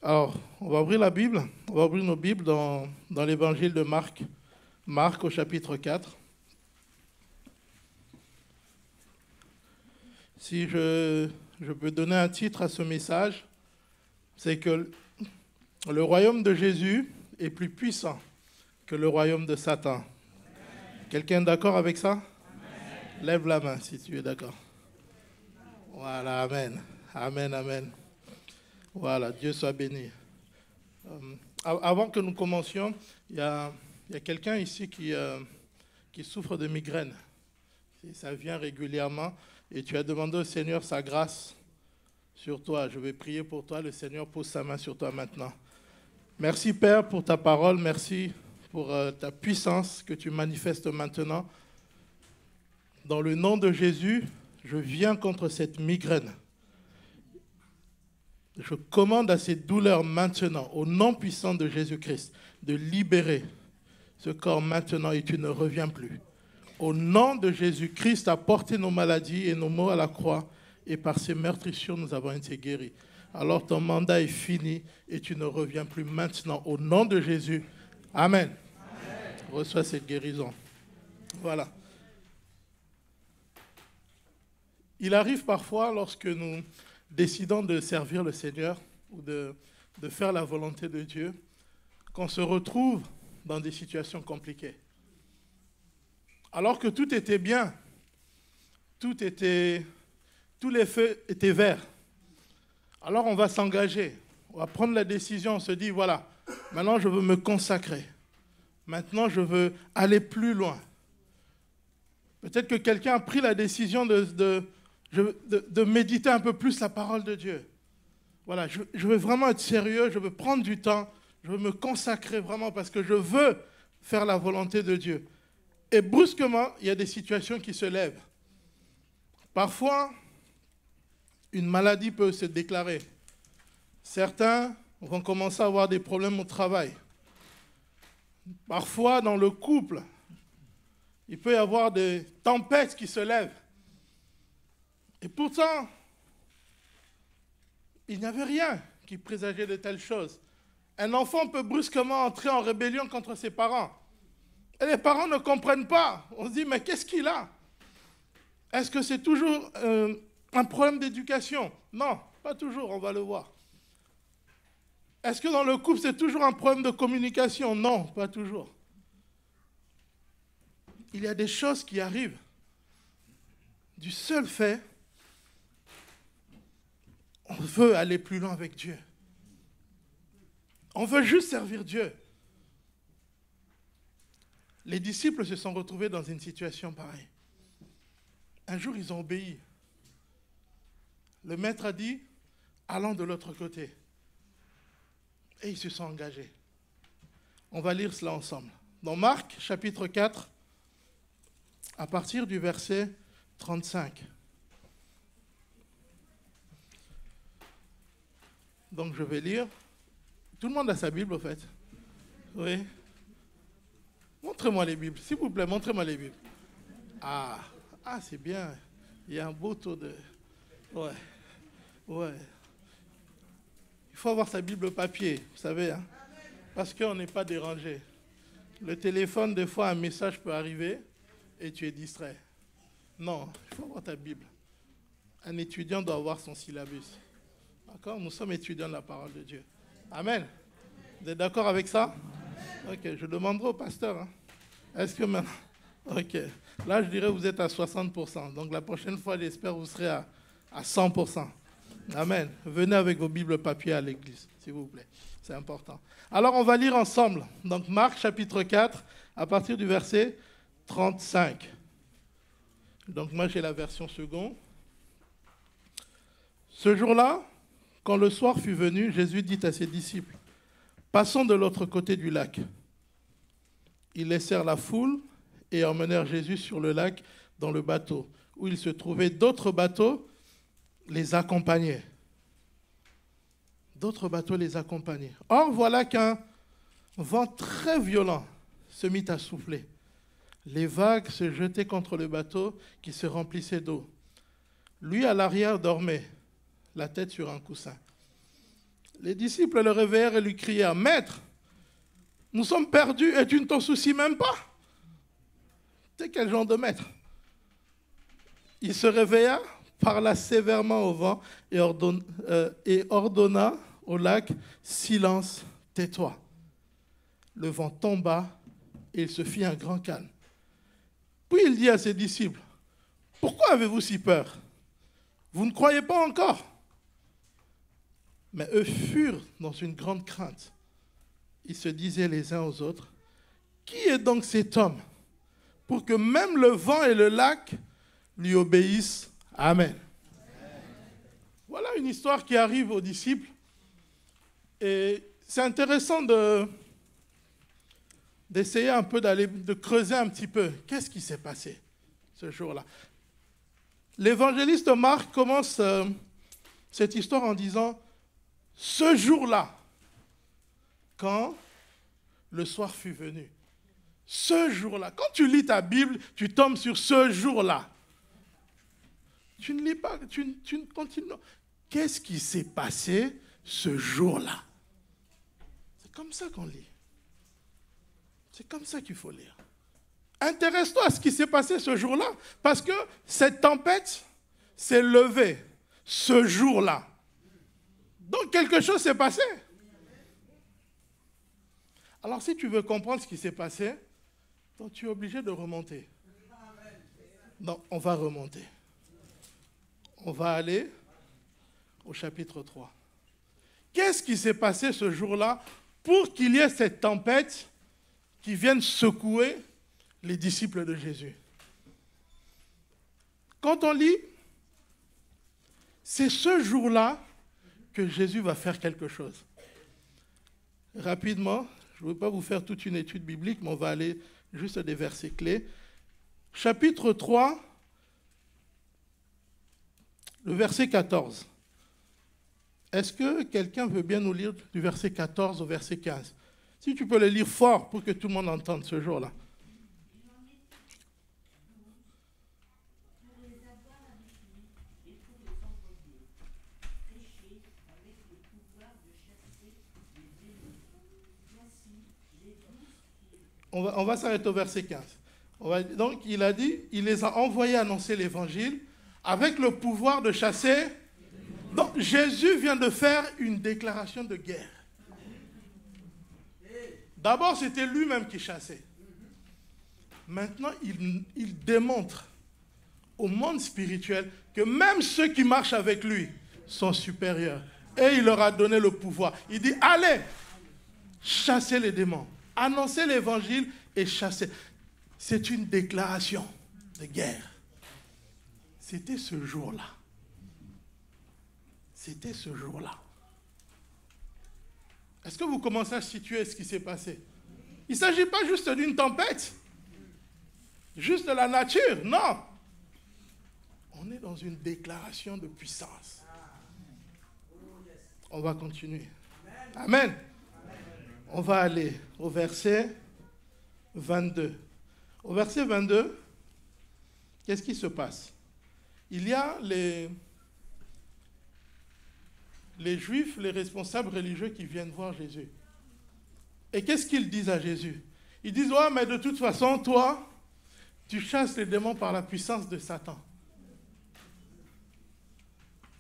Alors, on va ouvrir la Bible, on va ouvrir nos Bibles dans l'évangile de Marc. Marc au chapitre 4. Si je peux donner un titre à ce message, c'est que le royaume de Jésus est plus puissant que le royaume de Satan. Quelqu'un est d'accord avec ça ? Lève la main si tu es d'accord. Voilà, amen. Amen, amen. Voilà, Dieu soit béni. Avant que nous commencions, il y a quelqu'un ici qui souffre de migraine. Ça vient régulièrement et tu as demandé au Seigneur sa grâce sur toi. Je vais prier pour toi. Le Seigneur pose sa main sur toi maintenant. Merci Père pour ta parole. Merci pour ta puissance que tu manifestes maintenant. Dans le nom de Jésus, je viens contre cette migraine. Je commande à ces douleurs maintenant, au nom puissant de Jésus-Christ, de libérer ce corps maintenant et tu ne reviens plus. Au nom de Jésus-Christ, a porté nos maladies et nos maux à la croix et par ses meurtrissures, nous avons été guéris. Alors ton mandat est fini et tu ne reviens plus maintenant. Au nom de Jésus, amen. Amen. Reçois cette guérison. Voilà. Il arrive parfois lorsque nous décidons de servir le Seigneur ou de faire la volonté de Dieu, qu'on se retrouve dans des situations compliquées. Alors que tout était bien, tous les feux étaient verts. Alors on va s'engager, on va prendre la décision, on se dit, voilà, maintenant je veux me consacrer. Maintenant, je veux aller plus loin. Peut-être que quelqu'un a pris la décision de méditer un peu plus la parole de Dieu. Voilà, je veux vraiment être sérieux, je veux prendre du temps, je veux me consacrer vraiment parce que je veux faire la volonté de Dieu. Et brusquement, il y a des situations qui se lèvent. Parfois, une maladie peut se déclarer. Certains vont commencer à avoir des problèmes au travail. Parfois, dans le couple, il peut y avoir des tempêtes qui se lèvent. Et pourtant, il n'y avait rien qui présageait de telles choses. Un enfant peut brusquement entrer en rébellion contre ses parents. Et les parents ne comprennent pas. On se dit, mais qu'est-ce qu'il a? Est-ce que c'est toujours un problème d'éducation? Non, pas toujours, on va le voir. Est-ce que dans le couple, c'est toujours un problème de communication? Non, pas toujours. Il y a des choses qui arrivent du seul fait, on veut aller plus loin avec Dieu. On veut juste servir Dieu. Les disciples se sont retrouvés dans une situation pareille. Un jour, ils ont obéi. Le maître a dit, allons de l'autre côté. Et ils se sont engagés. On va lire cela ensemble. Dans Marc, chapitre 4, à partir du verset 35. Donc je vais lire. Tout le monde a sa Bible, au fait. Oui. Montrez-moi les Bibles, s'il vous plaît, montrez-moi les Bibles. Ah, c'est bien. Il y a un beau taux de... Ouais. Il faut avoir sa Bible papier, vous savez, hein, parce qu'on n'est pas dérangé. Le téléphone, des fois, un message peut arriver et tu es distrait. Non, il faut avoir ta Bible. Un étudiant doit avoir son syllabus. D'accord? Nous sommes étudiants de la parole de Dieu. Amen. Vous êtes d'accord avec ça? Ok, je demanderai au pasteur. Hein. Est-ce que maintenant... Ok. Là, je dirais que vous êtes à 60%. Donc, la prochaine fois, j'espère que vous serez à 100%. Amen. Venez avec vos Bibles papier à l'église, s'il vous plaît. C'est important. Alors, on va lire ensemble. Donc, Marc, chapitre 4, à partir du verset 35. Donc, moi, j'ai la version seconde. Ce jour-là, quand le soir fut venu, Jésus dit à ses disciples, « Passons de l'autre côté du lac. » Ils laissèrent la foule et emmenèrent Jésus sur le lac dans le bateau, où il se trouvait d'autres bateaux les accompagnaient. D'autres bateaux les accompagnaient. Or, voilà qu'un vent très violent se mit à souffler. Les vagues se jetaient contre le bateau qui se remplissait d'eau. Lui, à l'arrière, dormait, la tête sur un coussin. Les disciples le réveillèrent et lui crièrent, « Maître, nous sommes perdus et tu ne t'en soucies même pas ?» C'est quel genre de maître? Il se réveilla, parla sévèrement au vent et ordonna au lac, « Silence, tais-toi. » Le vent tomba et il se fit un grand calme. Puis il dit à ses disciples, « Pourquoi avez-vous si peur? Vous ne croyez pas encore ?» Mais eux furent dans une grande crainte. Ils se disaient les uns aux autres, « Qui est donc cet homme pour que même le vent et le lac lui obéissent? » Amen. Voilà une histoire qui arrive aux disciples. Et c'est intéressant d'essayer un peu de creuser un petit peu. Qu'est-ce qui s'est passé ce jour-là? L'évangéliste Marc commence cette histoire en disant « Ce jour-là, quand le soir fut venu. » Ce jour-là. Quand tu lis ta Bible, tu tombes sur ce jour-là. Tu ne lis pas, tu ne continues. Qu'est-ce qui s'est passé ce jour-là? C'est comme ça qu'on lit. C'est comme ça qu'il faut lire. Intéresse-toi à ce qui s'est passé ce jour-là, parce que cette tempête s'est levée ce jour-là. Donc quelque chose s'est passé. Alors si tu veux comprendre ce qui s'est passé, donc tu es obligé de remonter. Donc on va remonter. On va aller au chapitre 3. Qu'est-ce qui s'est passé ce jour-là pour qu'il y ait cette tempête qui viennent secouer les disciples de Jésus. Quand on lit, c'est ce jour-là que Jésus va faire quelque chose. Rapidement, je ne veux pas vous faire toute une étude biblique, mais on va aller juste des versets clés. Chapitre 3, le verset 14. Est-ce que quelqu'un veut bien nous lire du verset 14 au verset 15? Si tu peux le lire fort pour que tout le monde entende ce jour-là. On va s'arrêter au verset 15. Donc, il a dit, il les a envoyés annoncer l'évangile avec le pouvoir de chasser. Donc, Jésus vient de faire une déclaration de guerre. D'abord, c'était lui-même qui chassait. Maintenant, il démontre au monde spirituel que même ceux qui marchent avec lui sont supérieurs. Et il leur a donné le pouvoir. Il dit, allez, chassez les démons. Annoncer l'évangile et chasser. C'est une déclaration de guerre. C'était ce jour-là. C'était ce jour-là. Est-ce que vous commencez à situer ce qui s'est passé? Il ne s'agit pas juste d'une tempête, juste de la nature, non. On est dans une déclaration de puissance. On va continuer. Amen. On va aller au verset 22. Au verset 22, qu'est-ce qui se passe? Il y a les Juifs, les responsables religieux qui viennent voir Jésus. Et qu'est-ce qu'ils disent à Jésus? Ils disent, ouais, mais de toute façon, toi, tu chasses les démons par la puissance de Satan.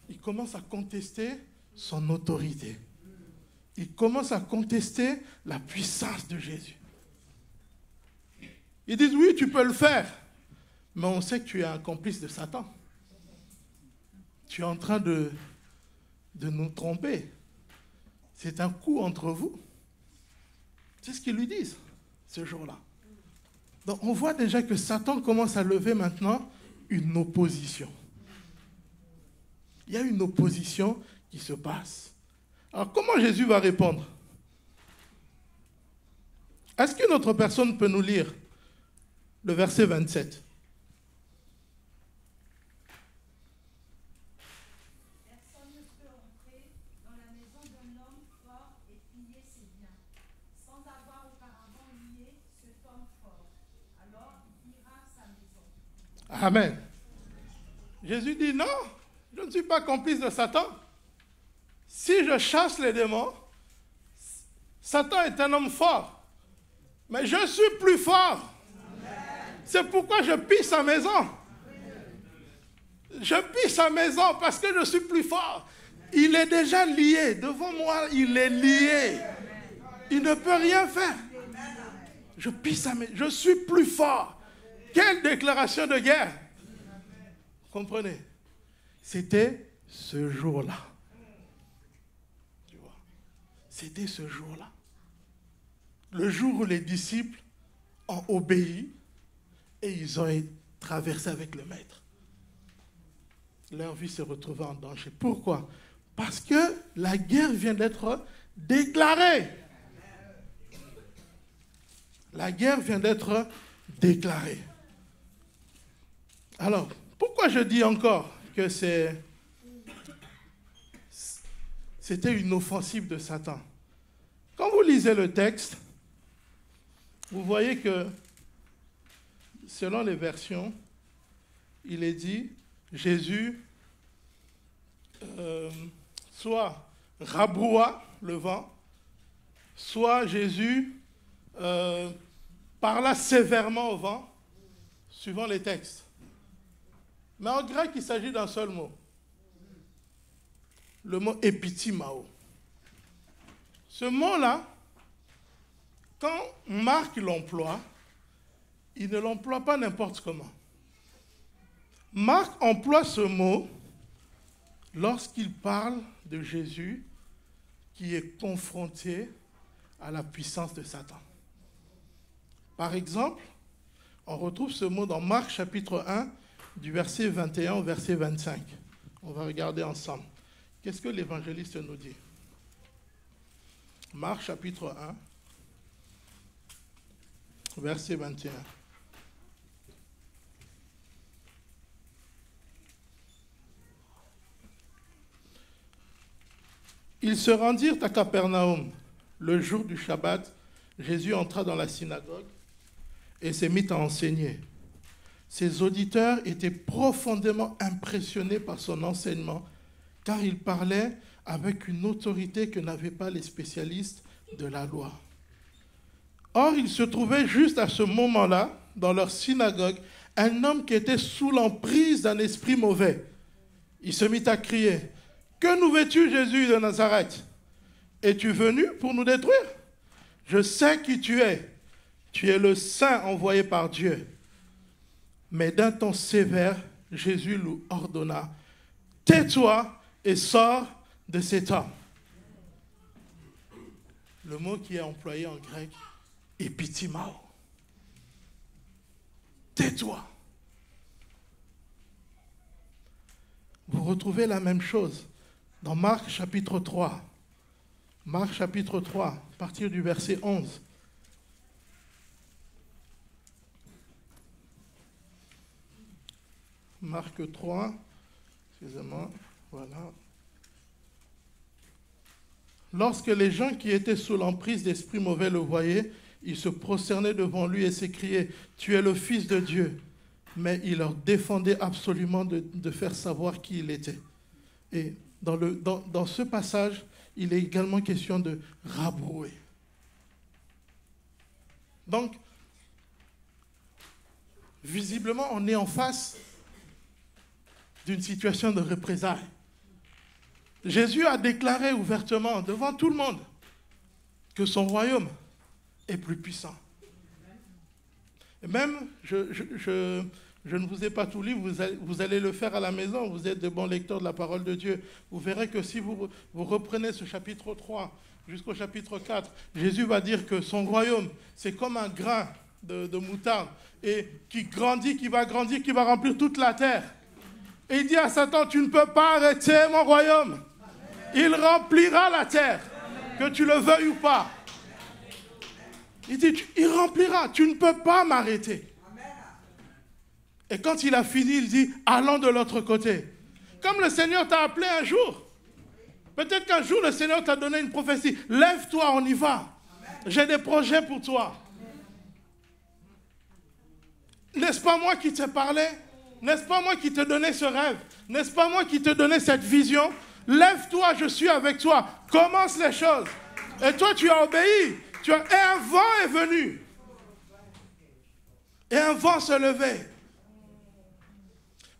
Ils commencent à contester son autorité. Ils commencent à contester la puissance de Jésus. Ils disent, oui, tu peux le faire, mais on sait que tu es un complice de Satan. Tu es en train de nous tromper. C'est un coup entre vous. C'est ce qu'ils lui disent ce jour-là. Donc on voit déjà que Satan commence à lever maintenant une opposition. Il y a une opposition qui se passe. Alors comment Jésus va répondre? Est-ce qu'une autre personne peut nous lire le verset 27? Personne ne peut entrer dans la maison d'un homme fort et piller ses biens, sans avoir auparavant lié cet homme fort. Alors il ira à sa maison. Amen. Jésus dit non, je ne suis pas complice de Satan. Si je chasse les démons, Satan est un homme fort. Mais je suis plus fort. C'est pourquoi je pille sa maison. Je pille sa maison parce que je suis plus fort. Il est déjà lié. Devant moi, il est lié. Il ne peut rien faire. Je pille sa maison. Je suis plus fort. Quelle déclaration de guerre. Comprenez? C'était ce jour-là. Tu vois? C'était ce jour-là. Le jour où les disciples ont obéi et ils ont traversé avec le maître. Leur vie s'est retrouvée en danger. Pourquoi? Parce que la guerre vient d'être déclarée. La guerre vient d'être déclarée. Alors, pourquoi je dis encore que c'était une offensive de Satan? Quand vous lisez le texte, vous voyez que, selon les versions, il est dit, Jésus soit rabroua le vent, soit Jésus parla sévèrement au vent, suivant les textes. Mais en grec, il s'agit d'un seul mot. Le mot epitimao. Ce mot-là, quand Marc l'emploie, il ne l'emploie pas n'importe comment. Marc emploie ce mot lorsqu'il parle de Jésus qui est confronté à la puissance de Satan. Par exemple, on retrouve ce mot dans Marc chapitre 1, du verset 21 au verset 25. On va regarder ensemble. Qu'est-ce que l'évangéliste nous dit? Marc chapitre 1, verset 21. Ils se rendirent à Capernaum. Le jour du Shabbat, Jésus entra dans la synagogue et s'est mis à enseigner. Ses auditeurs étaient profondément impressionnés par son enseignement, car il parlait avec une autorité que n'avaient pas les spécialistes de la loi. Or, il se trouvait juste à ce moment-là, dans leur synagogue, un homme qui était sous l'emprise d'un esprit mauvais. Il se mit à crier: « Que nous veux-tu, Jésus de Nazareth? Es-tu venu pour nous détruire? Je sais qui tu es. Tu es le Saint envoyé par Dieu. » Mais d'un ton sévère, Jésus lui ordonna: « Tais-toi et sors de cet homme. » Le mot qui est employé en grec, epitimao. Tais-toi. Vous retrouvez la même chose dans Marc chapitre 3. Marc chapitre 3, à partir du verset 11. Marc 3, excusez-moi, voilà. Lorsque les gens qui étaient sous l'emprise d'esprits mauvais le voyaient, ils se prosternaient devant lui et s'écriaient: « Tu es le Fils de Dieu. » Mais il leur défendait absolument de faire savoir qui il était. Et dans ce passage, il est également question de rabrouer. Donc, visiblement, on est en face d'une situation de représailles. Jésus a déclaré ouvertement devant tout le monde que son royaume est plus puissant. Et même, je ne vous ai pas tout lu, vous allez le faire à la maison, vous êtes de bons lecteurs de la parole de Dieu. Vous verrez que si vous reprenez ce chapitre 3 jusqu'au chapitre 4, Jésus va dire que son royaume, c'est comme un grain de moutarde, et qui grandit, qui va grandir, qui va remplir toute la terre. Et il dit à Satan: tu ne peux pas arrêter mon royaume. Il remplira la terre, que tu le veuilles ou pas. Il dit: il remplira, tu ne peux pas m'arrêter. Et quand il a fini, il dit: allons de l'autre côté. Comme le Seigneur t'a appelé un jour. Peut-être qu'un jour, le Seigneur t'a donné une prophétie. Lève-toi, on y va. J'ai des projets pour toi. N'est-ce pas moi qui t'ai parlé? N'est-ce pas moi qui t'ai donné ce rêve? N'est-ce pas moi qui t'ai donné cette vision? Lève-toi, je suis avec toi. Commence les choses. Et toi, tu as obéi. Et un vent est venu. Et un vent se levait.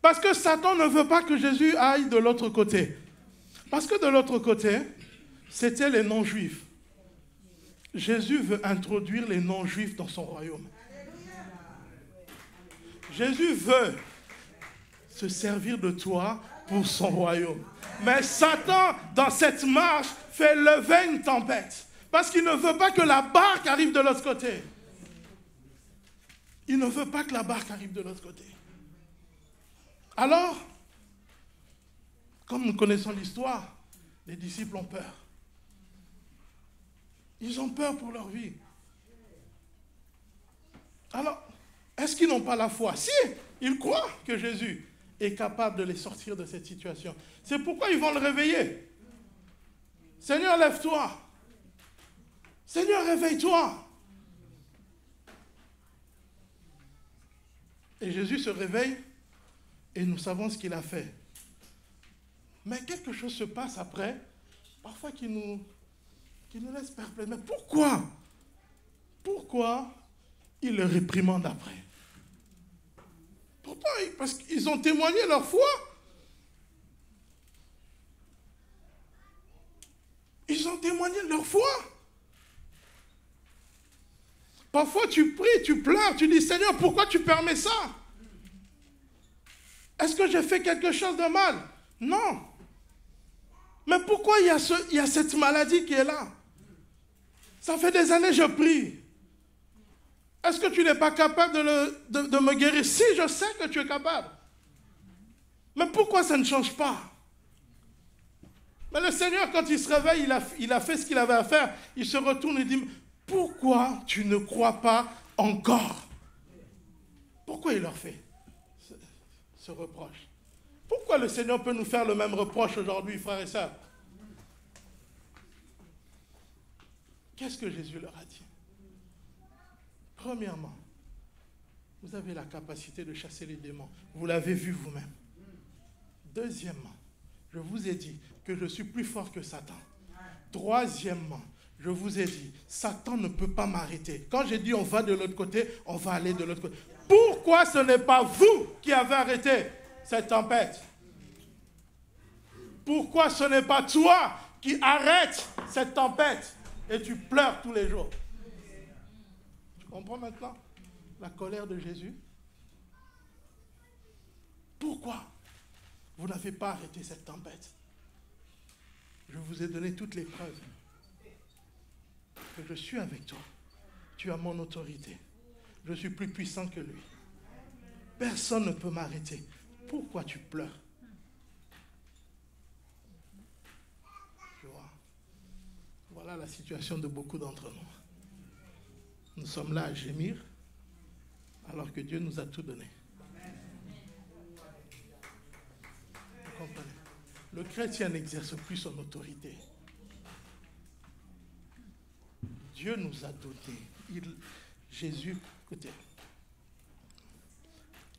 Parce que Satan ne veut pas que Jésus aille de l'autre côté. Parce que de l'autre côté, c'était les non-juifs. Jésus veut introduire les non-juifs dans son royaume. Jésus veut se servir de toi pour son royaume. Mais Satan, dans cette marche, fait lever une tempête. Parce qu'il ne veut pas que la barque arrive de l'autre côté. Il ne veut pas que la barque arrive de l'autre côté. Alors, comme nous connaissons l'histoire, les disciples ont peur. Ils ont peur pour leur vie. Alors, est-ce qu'ils n'ont pas la foi? Si, ils croient que Jésus est capable de les sortir de cette situation. C'est pourquoi ils vont le réveiller. Seigneur, lève-toi. Seigneur, réveille-toi. Et Jésus se réveille et nous savons ce qu'il a fait. Mais quelque chose se passe après, parfois qui nous laisse perplexes. Mais pourquoi? Pourquoi il le réprimande après? Pourquoi? Parce qu'ils ont témoigné leur foi. Ils ont témoigné leur foi. Parfois tu pries, tu pleures, tu dis: Seigneur, pourquoi tu permets ça? Est-ce que j'ai fait quelque chose de mal? Non. Mais pourquoi il y a cette maladie qui est là? Ça fait des années que je prie. Est-ce que tu n'es pas capable de me guérir? Si, je sais que tu es capable. Mais pourquoi ça ne change pas? Mais le Seigneur, quand il se réveille, il a fait ce qu'il avait à faire. Il se retourne et dit, pourquoi tu ne crois pas encore? Pourquoi il leur fait ce reproche? Pourquoi le Seigneur peut nous faire le même reproche aujourd'hui, frères et sœurs? Qu'est-ce que Jésus leur a dit? Premièrement, vous avez la capacité de chasser les démons. Vous l'avez vu vous-même. Deuxièmement, je vous ai dit que je suis plus fort que Satan. Troisièmement, je vous ai dit, Satan ne peut pas m'arrêter. Quand j'ai dit on va de l'autre côté, on va aller de l'autre côté. Pourquoi ce n'est pas vous qui avez arrêté cette tempête? Pourquoi ce n'est pas toi qui arrêtes cette tempête et tu pleures tous les jours? Tu comprends maintenant la colère de Jésus? Pourquoi vous n'avez pas arrêté cette tempête? Je vous ai donné toutes les preuves que je suis avec toi. Tu as mon autorité. Je suis plus puissant que lui. Personne ne peut m'arrêter. Pourquoi tu pleures? Tu vois, voilà la situation de beaucoup d'entre nous. Nous sommes là à gémir alors que Dieu nous a tout donné. Vous comprenez? Le chrétien n'exerce plus son autorité. Dieu nous a donné. Jésus, écoutez,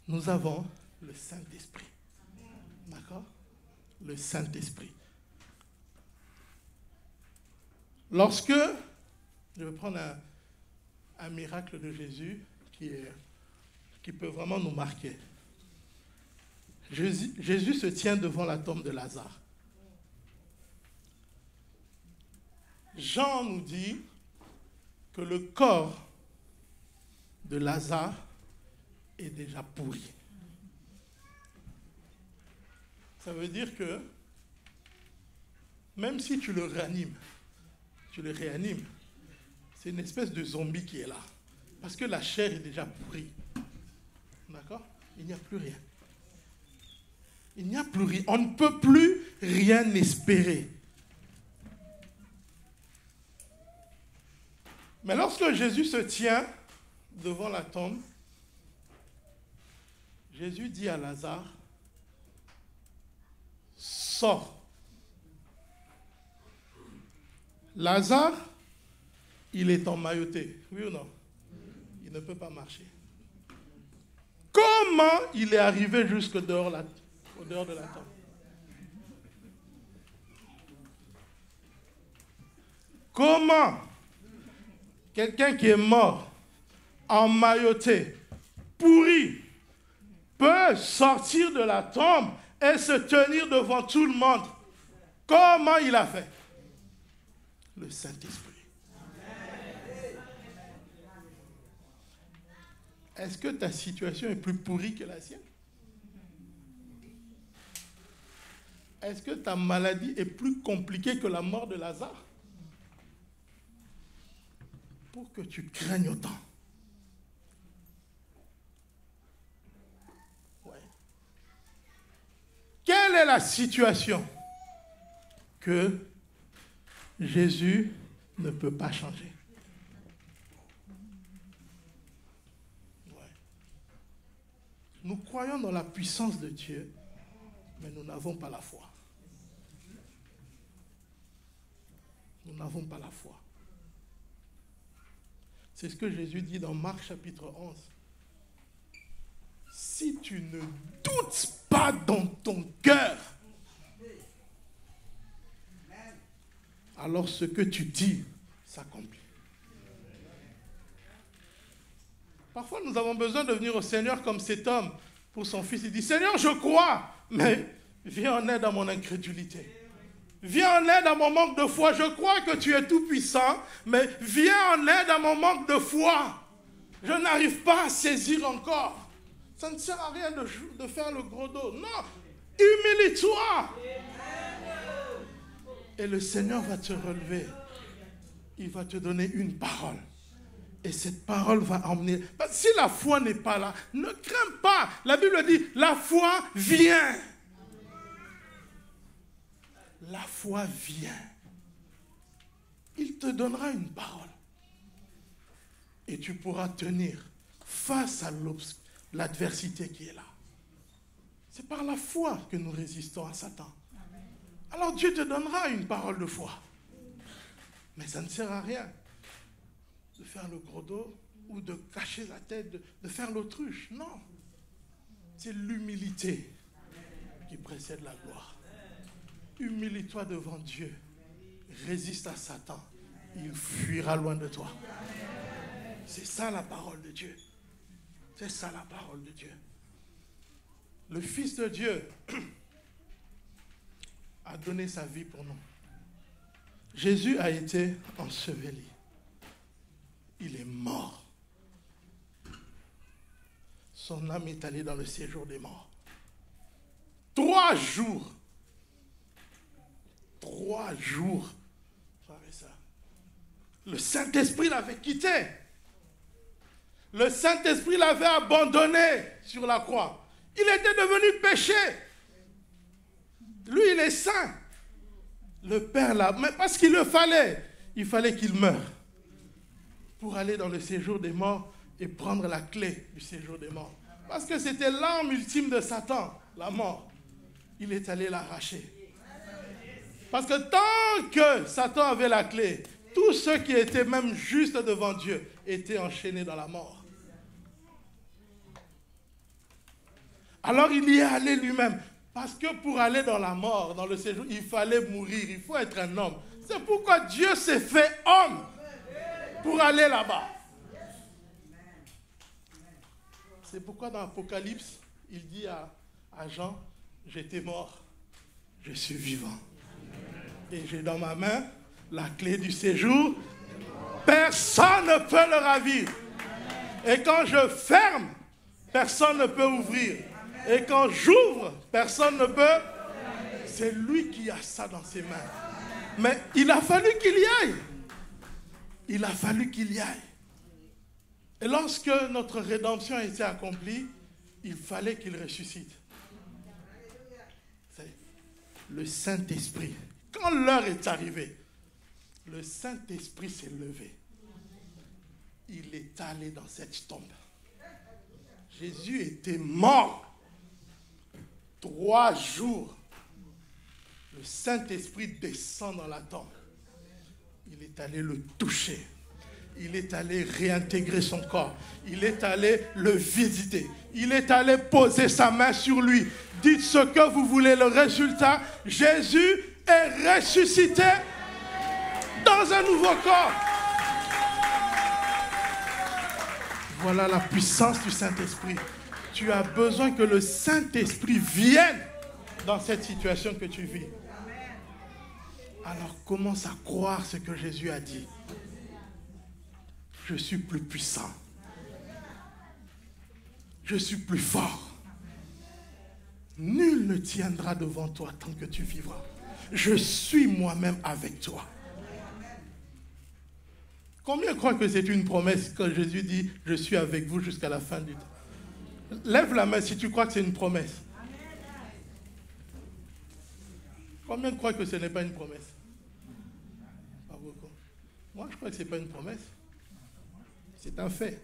nous avons le Saint-Esprit. D'accord? Le Saint-Esprit. Lorsque, je vais prendre un miracle de Jésus qui peut vraiment nous marquer. Jésus se tient devant la tombe de Lazare. Jean nous dit que le corps de Lazare est déjà pourri. Ça veut dire que même si tu le réanimes, c'est une espèce de zombie qui est là. Parce que la chair est déjà pourrie. D'accord? Il n'y a plus rien. Il n'y a plus rien. On ne peut plus rien espérer. Mais lorsque Jésus se tient devant la tombe, Jésus dit à Lazare, sors. Lazare, il est emmailloté, oui ou non? Il ne peut pas marcher. Comment il est arrivé jusqu'au dehors de la tombe? Comment quelqu'un qui est mort, emmailloté, pourri, peut sortir de la tombe et se tenir devant tout le monde? Comment il a fait? Le Saint-Esprit. Est-ce que ta situation est plus pourrie que la sienne? Est-ce que ta maladie est plus compliquée que la mort de Lazare? Pour que tu craignes autant. Ouais. Quelle est la situation que Jésus ne peut pas changer? Ouais. Nous croyons dans la puissance de Dieu, mais nous n'avons pas la foi. Nous n'avons pas la foi. C'est ce que Jésus dit dans Marc chapitre 11. Si tu ne doutes pas dans ton cœur, alors ce que tu dis s'accomplit. Parfois, nous avons besoin de venir au Seigneur comme cet homme pour son fils. Il dit, Seigneur, je crois, mais viens en aide à mon incrédulité. Viens en aide à mon manque de foi. Je crois que tu es tout puissant, mais viens en aide à mon manque de foi. Je n'arrive pas à saisir encore. Ça ne sert à rien de faire le gros dos. Non, humilie-toi. Et le Seigneur va te relever. Il va te donner une parole. Et cette parole va emmener. Parce que si la foi n'est pas là, ne crains pas. La Bible dit, la foi vient. La foi vient. Il te donnera une parole. Et tu pourras tenir face à l'adversité qui est là. C'est par la foi que nous résistons à Satan. Alors Dieu te donnera une parole de foi. Mais ça ne sert à rien de faire le gros dos ou de cacher la tête, de faire l'autruche. Non. C'est l'humilité qui précède la gloire. Humilie-toi devant Dieu. Résiste à Satan. Il fuira loin de toi. C'est ça la parole de Dieu. C'est ça la parole de Dieu. Le Fils de Dieu a donné sa vie pour nous. Jésus a été enseveli. Il est mort. Son âme est allée dans le séjour des morts. 3 jours. 3 jours. Ça. Le Saint-Esprit l'avait quitté. Le Saint-Esprit l'avait abandonné sur la croix. Il était devenu péché. Lui, il est saint. Le Père l'a... Mais parce qu'il le fallait. Il fallait qu'il meure. Pour aller dans le séjour des morts et prendre la clé du séjour des morts. Parce que c'était l'arme ultime de Satan, la mort. Il est allé l'arracher. Parce que tant que Satan avait la clé, tous ceux qui étaient même justes devant Dieu étaient enchaînés dans la mort. Alors il y est allé lui-même. Parce que pour aller dans la mort, dans le séjour, il fallait mourir. Il faut être un homme. C'est pourquoi Dieu s'est fait homme pour aller là-bas. C'est pourquoi dans l'Apocalypse, il dit à Jean, j'étais mort, je suis vivant. Et j'ai dans ma main la clé du séjour. Personne ne peut le ravir. Et quand je ferme, personne ne peut ouvrir. Et quand j'ouvre, personne ne peut. C'est lui qui a ça dans ses mains. Mais il a fallu qu'il y aille. Il a fallu qu'il y aille. Et lorsque notre rédemption a été accomplie, il fallait qu'il ressuscite. C'est le Saint-Esprit. Quand l'heure est arrivée, le Saint-Esprit s'est levé. Il est allé dans cette tombe. Jésus était mort. 3 jours. Le Saint-Esprit descend dans la tombe. Il est allé le toucher. Il est allé réintégrer son corps. Il est allé le visiter. Il est allé poser sa main sur lui. Dites ce que vous voulez. Le résultat, Jésus est ressuscité dans un nouveau corps. Voilà la puissance du Saint-Esprit. Tu as besoin que le Saint-Esprit vienne dans cette situation que tu vis. Alors commence à croire ce que Jésus a dit. Je suis plus puissant. Je suis plus fort. Nul ne tiendra devant toi tant que tu vivras. Je suis moi-même avec toi. Combien croient que c'est une promesse quand Jésus dit « Je suis avec vous jusqu'à la fin du temps » Lève la main si tu crois que c'est une promesse. Combien croient que ce n'est pas une promesse? Pas beaucoup. Moi, je crois que ce n'est pas une promesse. C'est un fait.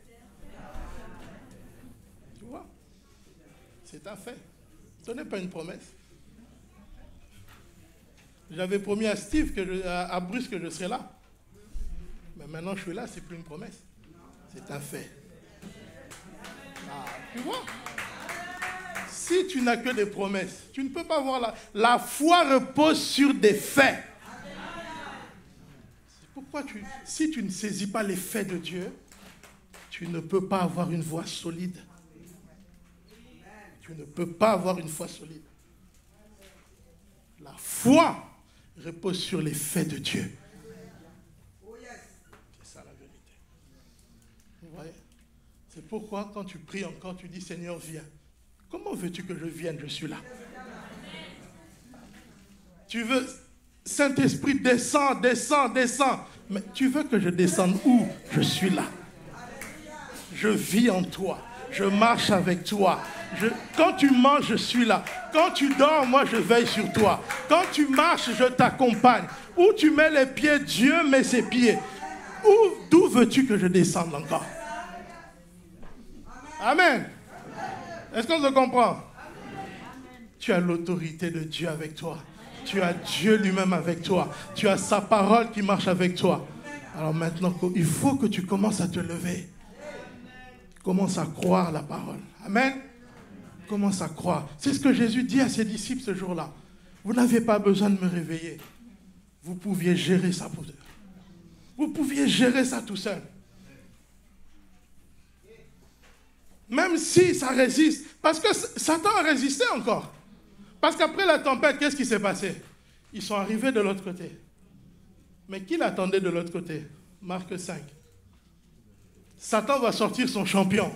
Tu vois? C'est un fait. Ce n'est pas une promesse. J'avais promis à Steve, à Bruce, que je serais là. Mais maintenant, je suis là, ce n'est plus une promesse. C'est un fait. Ah, tu vois? Si tu n'as que des promesses, tu ne peux pas voir la foi repose sur des faits. C'est pourquoi si tu ne saisis pas les faits de Dieu, tu ne peux pas avoir une foi solide. Tu ne peux pas avoir une foi solide. La foi repose sur les faits de Dieu. C'est ça la vérité. Vous voyez? C'est pourquoi quand tu pries encore, tu dis Seigneur, viens. Comment veux-tu que je vienne? Je suis là. Tu veux, Saint-Esprit, descends, descends, descends. Mais tu veux que je descende où? Je suis là. Je vis en toi. Je marche avec toi. Quand tu manges, je suis là. Quand tu dors, moi, je veille sur toi. Quand tu marches, je t'accompagne. Où tu mets les pieds, Dieu met ses pieds. D'où veux-tu que je descende encore? Amen. Est-ce qu'on se comprend? Tu as l'autorité de Dieu avec toi. Tu as Dieu lui-même avec toi. Tu as sa parole qui marche avec toi. Alors maintenant, il faut que tu commences à te lever. Commence à croire la parole. Amen. Commence à croire. C'est ce que Jésus dit à ses disciples ce jour-là. Vous n'avez pas besoin de me réveiller. Vous pouviez gérer ça pour eux. Vous pouviez gérer ça tout seul. Même si ça résiste. Parce que Satan a résisté encore. Parce qu'après la tempête, qu'est-ce qui s'est passé? Ils sont arrivés de l'autre côté. Mais qui l'attendait de l'autre côté? Marc 5. Satan va sortir son champion.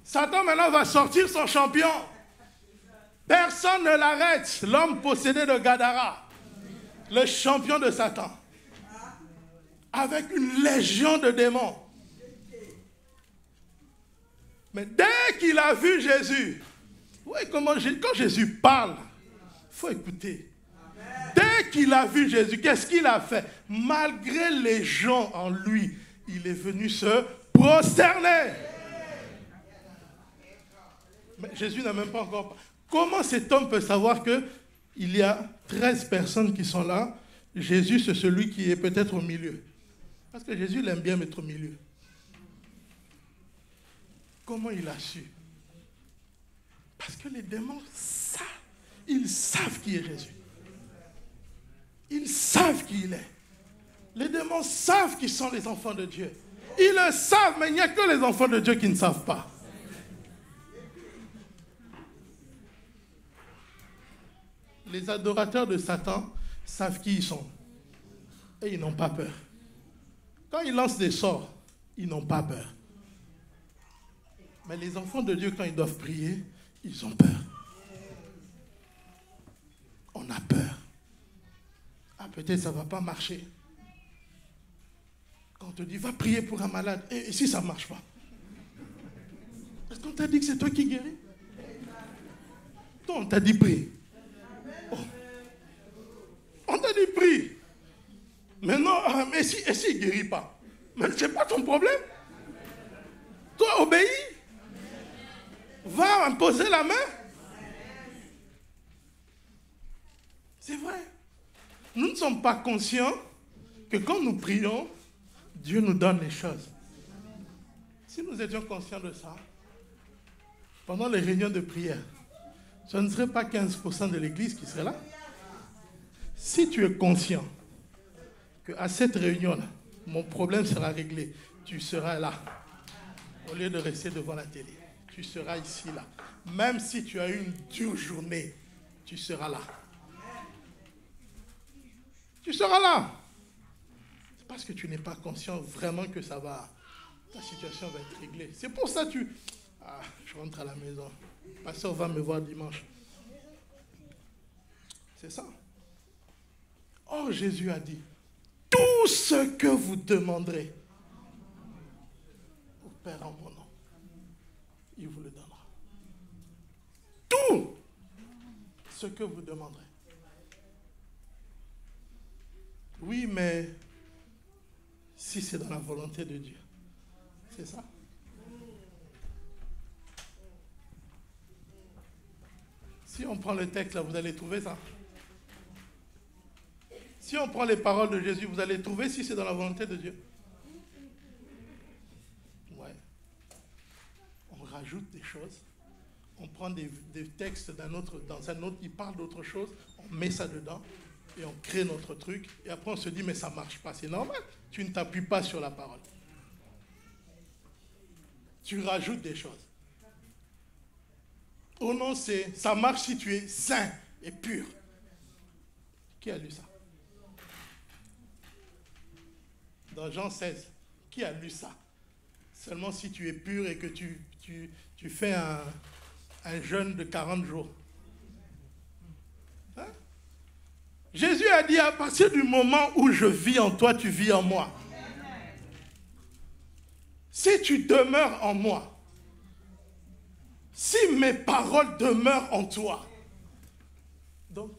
Satan maintenant va sortir son champion. Personne ne l'arrête. L'homme possédé de Gadara. Le champion de Satan. Avec une légion de démons. Mais dès qu'il a vu Jésus, quand Jésus parle, il faut écouter. Dès qu'il a vu Jésus, qu'est-ce qu'il a fait? Malgré les gens en lui, il est venu se prosterner. Mais Jésus n'a même pas encore... Comment cet homme peut savoir qu'il y a 13 personnes qui sont là? Jésus, c'est celui qui est peut-être au milieu. Parce que Jésus, il aime bien mettre au milieu. Comment il a su? Parce que les démons savent. Ils savent qui est Jésus. Ils savent qui il est. Les démons savent qui sont les enfants de Dieu. Ils le savent, mais il n'y a que les enfants de Dieu qui ne savent pas. Les adorateurs de Satan savent qui ils sont. Et ils n'ont pas peur. Quand ils lancent des sorts, ils n'ont pas peur. Mais les enfants de Dieu, quand ils doivent prier, ils ont peur. On a peur. Ah, peut-être ça ne va pas marcher. Quand on te dit, va prier pour un malade, et si ça ne marche pas? Est-ce qu'on t'a dit que c'est toi qui guéris? Toi, on t'a dit prie. Oh. On t'a dit prie. Mais non, mais si il ne guérit pas? Mais ce n'est pas ton problème. Toi, obéis. Va me poser la main. C'est vrai. Nous ne sommes pas conscients que quand nous prions, Dieu nous donne les choses. Si nous étions conscients de ça, pendant les réunions de prière, ce ne serait pas 15% de l'église qui serait là. Si tu es conscient qu'à cette réunion-là, mon problème sera réglé, tu seras là. Au lieu de rester devant la télé, tu seras ici, là. Même si tu as eu une dure journée, tu seras là. Tu seras là. C'est parce que tu n'es pas conscient vraiment que ça va, ta situation va être réglée. C'est pour ça que je rentre à la maison. Le pasteur va me voir dimanche. C'est ça. Or, Jésus a dit, tout ce que vous demanderez au Père en mon nom, il vous le donnera. Tout ce que vous demanderez. Oui, mais si c'est dans la volonté de Dieu, c'est ça. Si on prend le texte, là, vous allez trouver ça. Si on prend les paroles de Jésus, vous allez trouver si c'est dans la volonté de Dieu. Ouais. On rajoute des choses. On prend des textes dans un autre, il parle d'autre chose. On met ça dedans et on crée notre truc. Et après, on se dit, mais ça ne marche pas. C'est normal. Tu ne t'appuies pas sur la parole. Tu rajoutes des choses. Oh non, ça marche si tu es saint et pur. Qui a lu ça? Dans Jean 16, qui a lu ça? Seulement si tu es pur et que tu fais un jeûne de 40 jours. Hein? Jésus a dit, à partir du moment où je vis en toi, tu vis en moi. Si tu demeures en moi, si mes paroles demeurent en toi, donc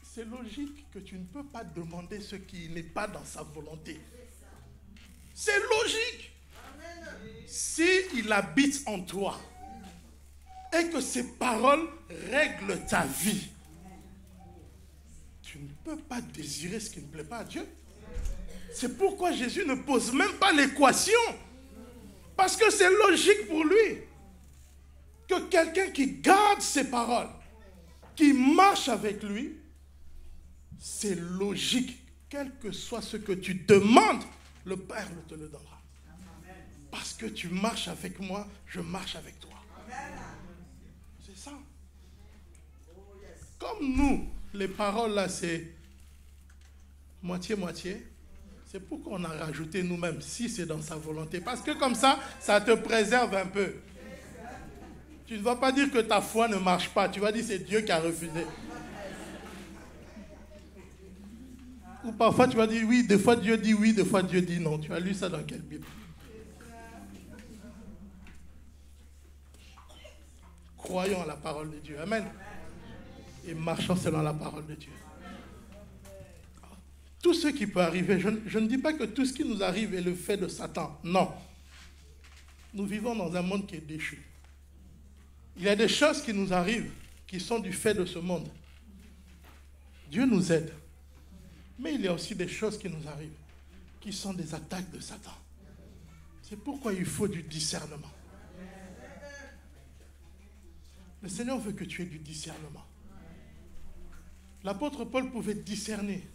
c'est logique que tu ne peux pas demander ce qui n'est pas dans sa volonté. C'est logique. S'il habite en toi et que ses paroles règlent ta vie, tu ne peux pas désirer ce qui ne plaît pas à Dieu. C'est pourquoi Jésus ne pose même pas l'équation. Parce que c'est logique pour lui que quelqu'un qui garde ses paroles, qui marche avec lui, c'est logique. Quel que soit ce que tu demandes, le Père te le donnera. Parce que tu marches avec moi, je marche avec toi. C'est ça. Comme nous, les paroles là, c'est moitié-moitié. C'est pourquoi on a rajouté nous-mêmes, si c'est dans sa volonté. Parce que comme ça, ça te préserve un peu. Tu ne vas pas dire que ta foi ne marche pas. Tu vas dire que c'est Dieu qui a refusé. Ou parfois tu vas dire oui, des fois Dieu dit oui, des fois Dieu dit non. Tu as lu ça dans quelle Bible? Croyons à la parole de Dieu. Amen. Et marchons selon la parole de Dieu. Tout ce qui peut arriver, je ne dis pas que tout ce qui nous arrive est le fait de Satan. Non. Nous vivons dans un monde qui est déchu. Il y a des choses qui nous arrivent qui sont du fait de ce monde. Dieu nous aide. Mais il y a aussi des choses qui nous arrivent qui sont des attaques de Satan. C'est pourquoi il faut du discernement. Le Seigneur veut que tu aies du discernement. L'apôtre Paul pouvait discerner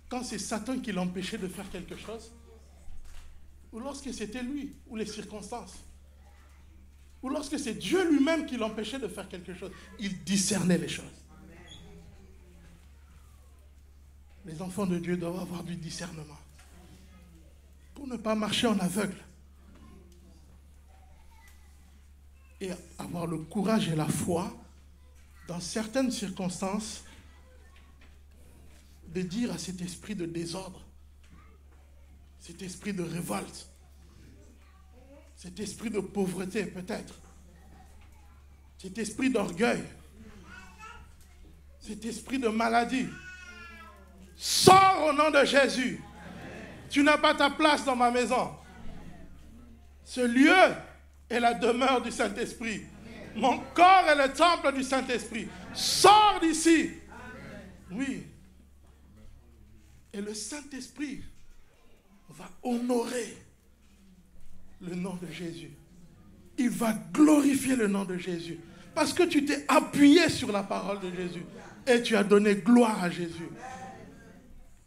quand c'est Satan qui l'empêchait de faire quelque chose, ou lorsque c'était lui, ou les circonstances, ou lorsque c'est Dieu lui-même qui l'empêchait de faire quelque chose. Il discernait les choses. Les enfants de Dieu doivent avoir du discernement pour ne pas marcher en aveugle et avoir le courage et la foi dans certaines circonstances de dire à cet esprit de désordre, cet esprit de révolte, cet esprit de pauvreté peut-être, cet esprit d'orgueil, cet esprit de maladie, sors au nom de Jésus. Tu n'as pas ta place dans ma maison. Ce lieu est la demeure du Saint-Esprit. Mon corps est le temple du Saint-Esprit. Sors d'ici. Oui. Et le Saint-Esprit va honorer le nom de Jésus. Il va glorifier le nom de Jésus. Parce que tu t'es appuyé sur la parole de Jésus. Et tu as donné gloire à Jésus.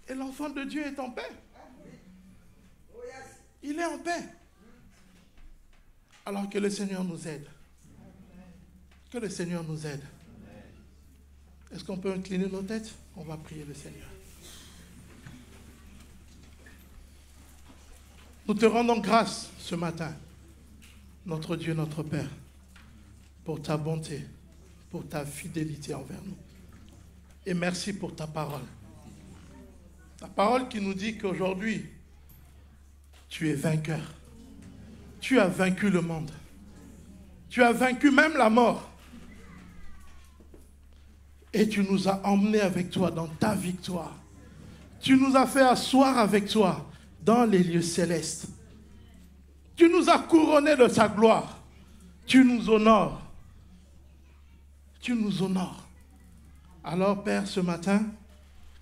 Et l'enfant de Dieu est en paix. Il est en paix. Alors que le Seigneur nous aide. Que le Seigneur nous aide. Est-ce qu'on peut incliner nos têtes? On va prier le Seigneur. Nous te rendons grâce ce matin, notre Dieu, notre Père, pour ta bonté, pour ta fidélité envers nous. Et merci pour ta parole. Ta parole qui nous dit qu'aujourd'hui, tu es vainqueur. Tu as vaincu le monde. Tu as vaincu même la mort. Et tu nous as emmenés avec toi dans ta victoire. Tu nous as fait asseoir avec toi dans les lieux célestes. Tu nous as couronnés de ta gloire. Tu nous honores. Tu nous honores. Alors, Père, ce matin,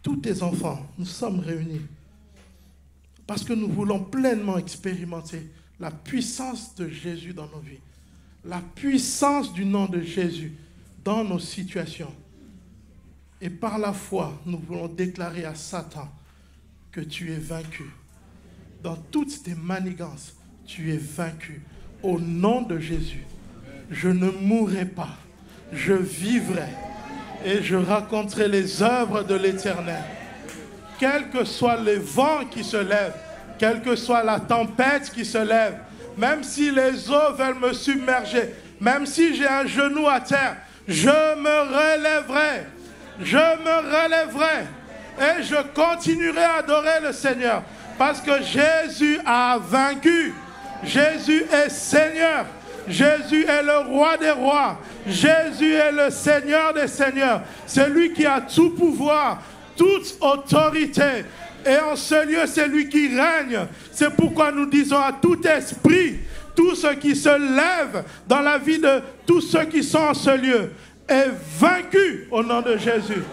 tous tes enfants, nous sommes réunis parce que nous voulons pleinement expérimenter la puissance de Jésus dans nos vies, la puissance du nom de Jésus dans nos situations. Et par la foi, nous voulons déclarer à Satan que tu es vaincu. Dans toutes tes manigances, tu es vaincu. Au nom de Jésus, je ne mourrai pas, je vivrai et je raconterai les œuvres de l'Éternel. Quels que soient les vents qui se lèvent, quelle que soit la tempête qui se lève, même si les eaux veulent me submerger, même si j'ai un genou à terre, je me relèverai. Je me relèverai et je continuerai à adorer le Seigneur parce que Jésus a vaincu. Jésus est Seigneur. Jésus est le roi des rois. Jésus est le Seigneur des seigneurs. C'est lui qui a tout pouvoir, toute autorité. Et en ce lieu, c'est lui qui règne. C'est pourquoi nous disons à tout esprit, tout ce qui se lève dans la vie de tous ceux qui sont en ce lieu, est vaincu au nom de Jésus.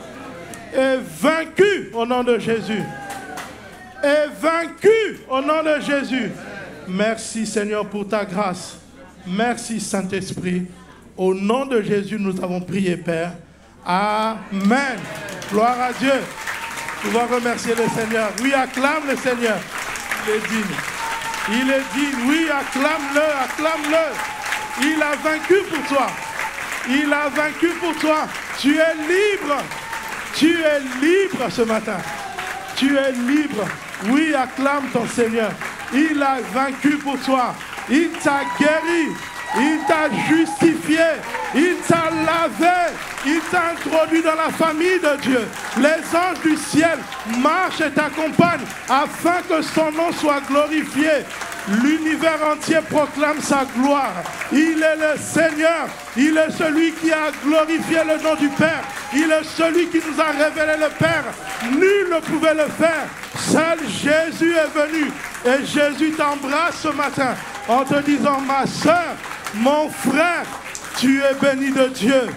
Est vaincu au nom de Jésus. Est vaincu au nom de Jésus. Merci Seigneur pour ta grâce. Merci Saint-Esprit. Au nom de Jésus, nous avons prié, Père. Amen. Gloire à Dieu. Nous allons remercier le Seigneur. Oui, acclame le Seigneur. Il est digne. Il est digne. Oui, acclame-le, acclame-le. Il a vaincu pour toi. Il a vaincu pour toi. Tu es libre. Tu es libre ce matin. Tu es libre. Oui, acclame ton Seigneur. Il a vaincu pour toi. Il t'a guéri. Il t'a justifié. Il t'a lavé. Il t'a introduit dans la famille de Dieu. Les anges du ciel marchent et t'accompagnent afin que son nom soit glorifié. L'univers entier proclame sa gloire. Il est le Seigneur. Il est celui qui a glorifié le nom du Père. Il est celui qui nous a révélé le Père. Nul ne pouvait le faire. Seul Jésus est venu. Et Jésus t'embrasse ce matin en te disant, ma soeur, mon frère, tu es béni de Dieu.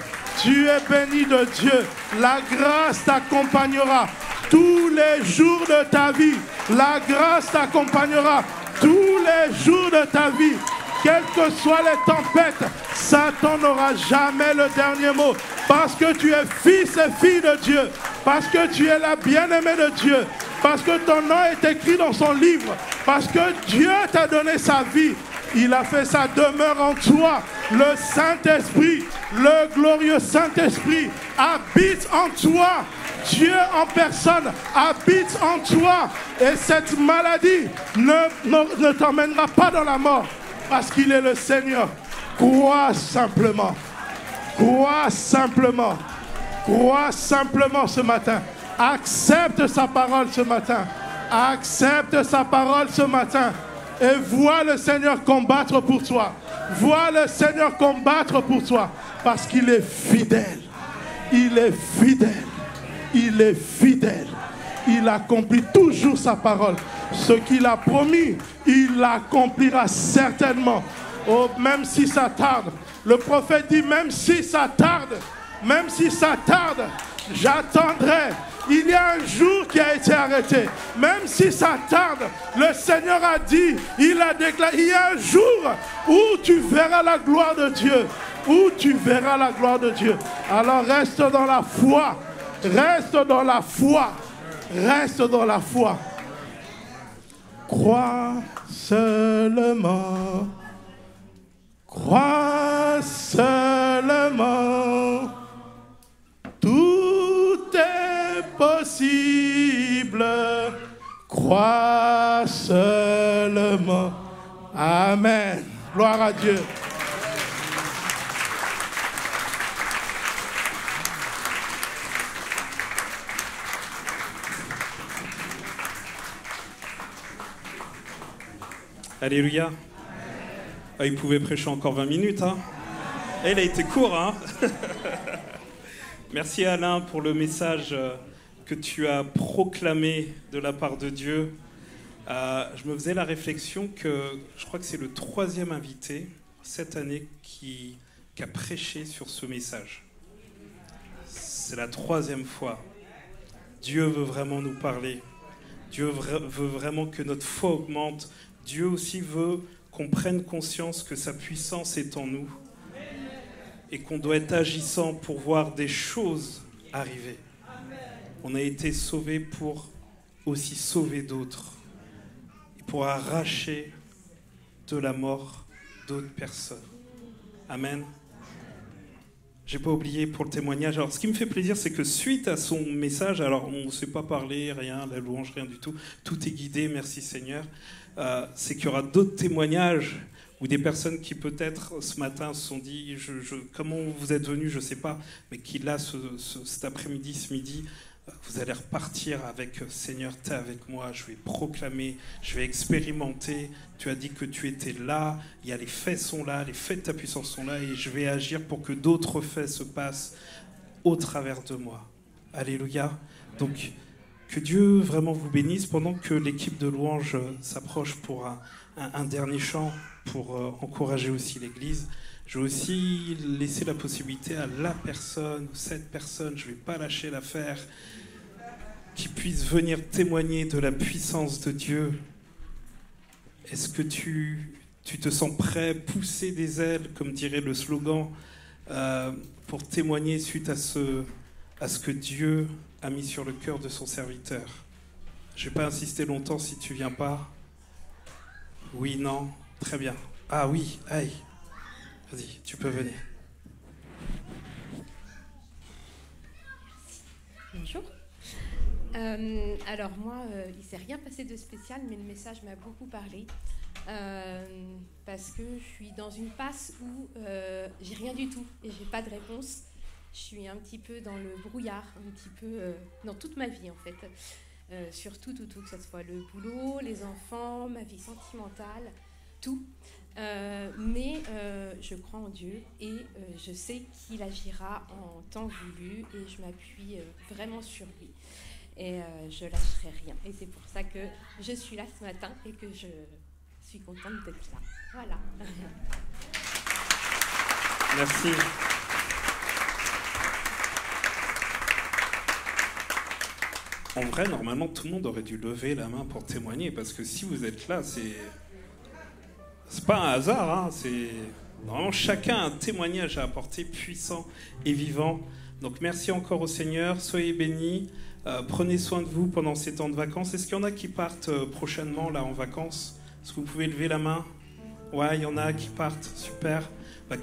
Tu es béni de Dieu. La grâce t'accompagnera tous les jours de ta vie. La grâce t'accompagnera tous les jours de ta vie. Quelles que soient les tempêtes, Satan n'aura jamais le dernier mot. Parce que tu es fils et fille de Dieu. Parce que tu es la bien-aimée de Dieu. Parce que ton nom est écrit dans son livre. Parce que Dieu t'a donné sa vie. Il a fait sa demeure en toi. Le Saint-Esprit, le glorieux Saint-Esprit habite en toi. Dieu en personne habite en toi. Et cette maladie ne t'emmènera pas dans la mort. Parce qu'il est le Seigneur. Crois simplement. Crois simplement. Crois simplement ce matin. Accepte sa parole ce matin. Accepte sa parole ce matin. Et vois le Seigneur combattre pour toi. Vois le Seigneur combattre pour toi. Parce qu'il est fidèle. Il est fidèle. Il est fidèle. Il accomplit toujours sa parole. Ce qu'il a promis, il l'accomplira certainement. Oh, même si ça tarde. Le prophète dit, même si ça tarde, j'attendrai. Il y a un jour qui a été arrêté. Même si ça tarde, le Seigneur a dit, il a déclaré, il y a un jour où tu verras la gloire de Dieu. Où tu verras la gloire de Dieu. Alors reste dans la foi. Reste dans la foi. Reste dans la foi. Crois seulement. Crois seulement. Tout est possible. Crois seulement. Amen. Gloire à Dieu. Alléluia. Ah, il pouvait prêcher encore 20 minutes. Hein. Elle a été court. Hein. Merci Alain pour le message que tu as proclamé de la part de Dieu. Je me faisais la réflexion que je crois que c'est le 3e invité cette année qui a prêché sur ce message. C'est la 3e fois. Dieu veut vraiment nous parler. Dieu veut vraiment que notre foi augmente. Dieu aussi veut qu'on prenne conscience que sa puissance est en nous et qu'on doit être agissant pour voir des choses arriver. On a été sauvés pour aussi sauver d'autres et pour arracher de la mort d'autres personnes. Amen. J'ai pas oublié pour le témoignage. Alors, ce qui me fait plaisir, c'est que suite à son message, alors on ne sait pas parler, rien, la louange, rien du tout, tout est guidé, merci Seigneur. C'est qu'il y aura d'autres témoignages ou des personnes qui peut-être ce matin se sont dit comment vous êtes venus, je ne sais pas, mais qui là cet après-midi, ce midi, vous allez repartir avec Seigneur, t'es avec moi, je vais proclamer, je vais expérimenter. Tu as dit que tu étais là, il y a les faits sont là, les faits de ta puissance sont là et je vais agir pour que d'autres faits se passent au travers de moi. Alléluia. Donc, que Dieu vraiment vous bénisse pendant que l'équipe de louange s'approche pour un dernier chant pour encourager aussi l'Église. Je vais aussi laisser la possibilité à la personne, cette personne, je ne vais pas lâcher l'affaire, qui puisse venir témoigner de la puissance de Dieu. Est-ce que tu te sens prêt, pousser des ailes, comme dirait le slogan, pour témoigner suite à ce que Dieu a mis sur le cœur de son serviteur? Je ne vais pas insister longtemps si tu ne viens pas. Oui, non, très bien. Ah oui, aïe. Vas-y, tu peux venir. Bonjour. Alors moi, il ne s'est rien passé de spécial, mais le message m'a beaucoup parlé. Parce que je suis dans une passe où j'ai rien du tout et j'ai pas de réponse. Je suis un petit peu dans le brouillard, un petit peu dans toute ma vie en fait. Surtout tout, que ce soit le boulot, les enfants, ma vie sentimentale, tout. Mais je crois en Dieu et je sais qu'il agira en temps voulu et je m'appuie vraiment sur lui. Et je lâcherai rien. Et c'est pour ça que je suis là ce matin et que je suis contente d'être là. Voilà. Merci. En vrai, normalement, tout le monde aurait dû lever la main pour témoigner, parce que si vous êtes là, c'est pas un hasard, hein, c'est vraiment chacun a un témoignage à apporter puissant et vivant. Donc merci encore au Seigneur, soyez bénis, prenez soin de vous pendant ces temps de vacances. Est-ce qu'il y en a qui partent prochainement là en vacances? Est-ce que vous pouvez lever la main? Ouais, il y en a qui partent, super.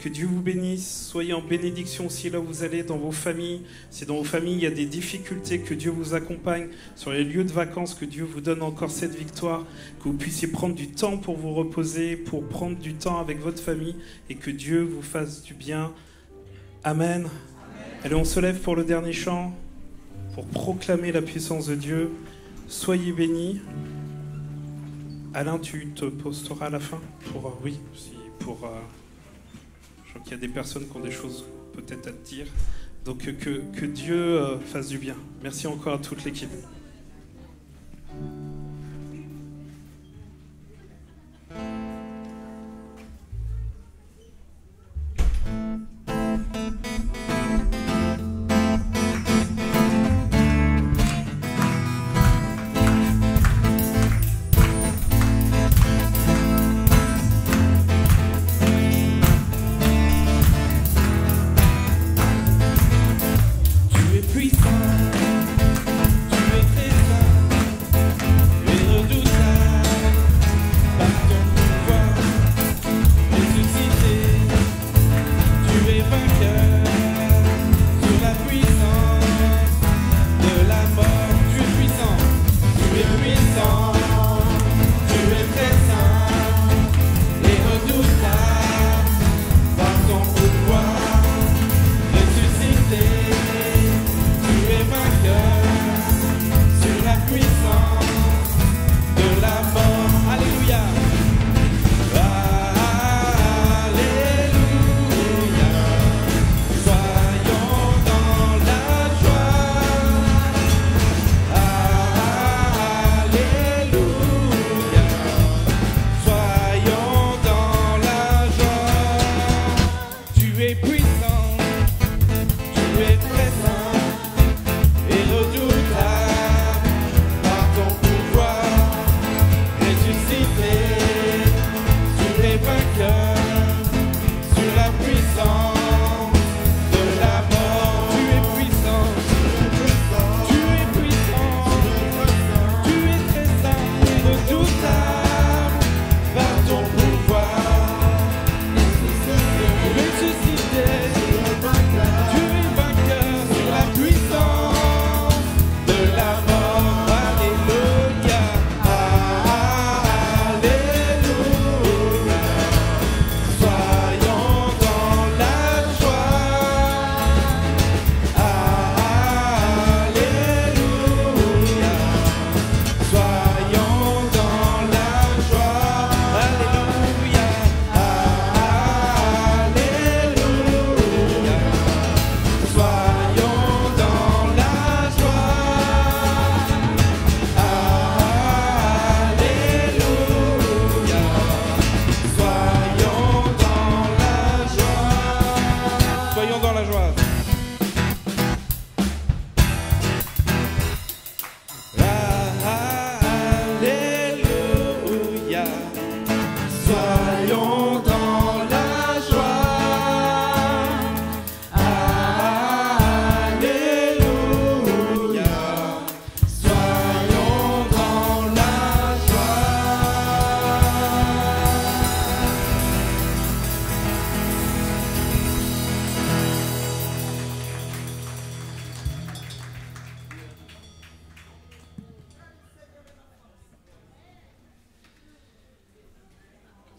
Que Dieu vous bénisse, soyez en bénédiction aussi là où vous allez, dans vos familles. Si dans vos familles il y a des difficultés, que Dieu vous accompagne sur les lieux de vacances, que Dieu vous donne encore cette victoire, que vous puissiez prendre du temps pour vous reposer, pour prendre du temps avec votre famille et que Dieu vous fasse du bien. Amen. Amen. Allez, on se lève pour le dernier chant, pour proclamer la puissance de Dieu. Soyez bénis. Alain, tu te posteras à la fin pour oui, pour je crois qu'il y a des personnes qui ont des choses peut-être à te dire. Donc que Dieu fasse du bien. Merci encore à toute l'équipe. Alléluia.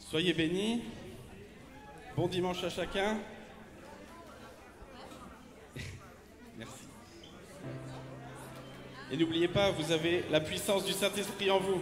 Soyez bénis. Bon dimanche à chacun. Merci. Et n'oubliez pas, vous avez la puissance du Saint-Esprit en vous.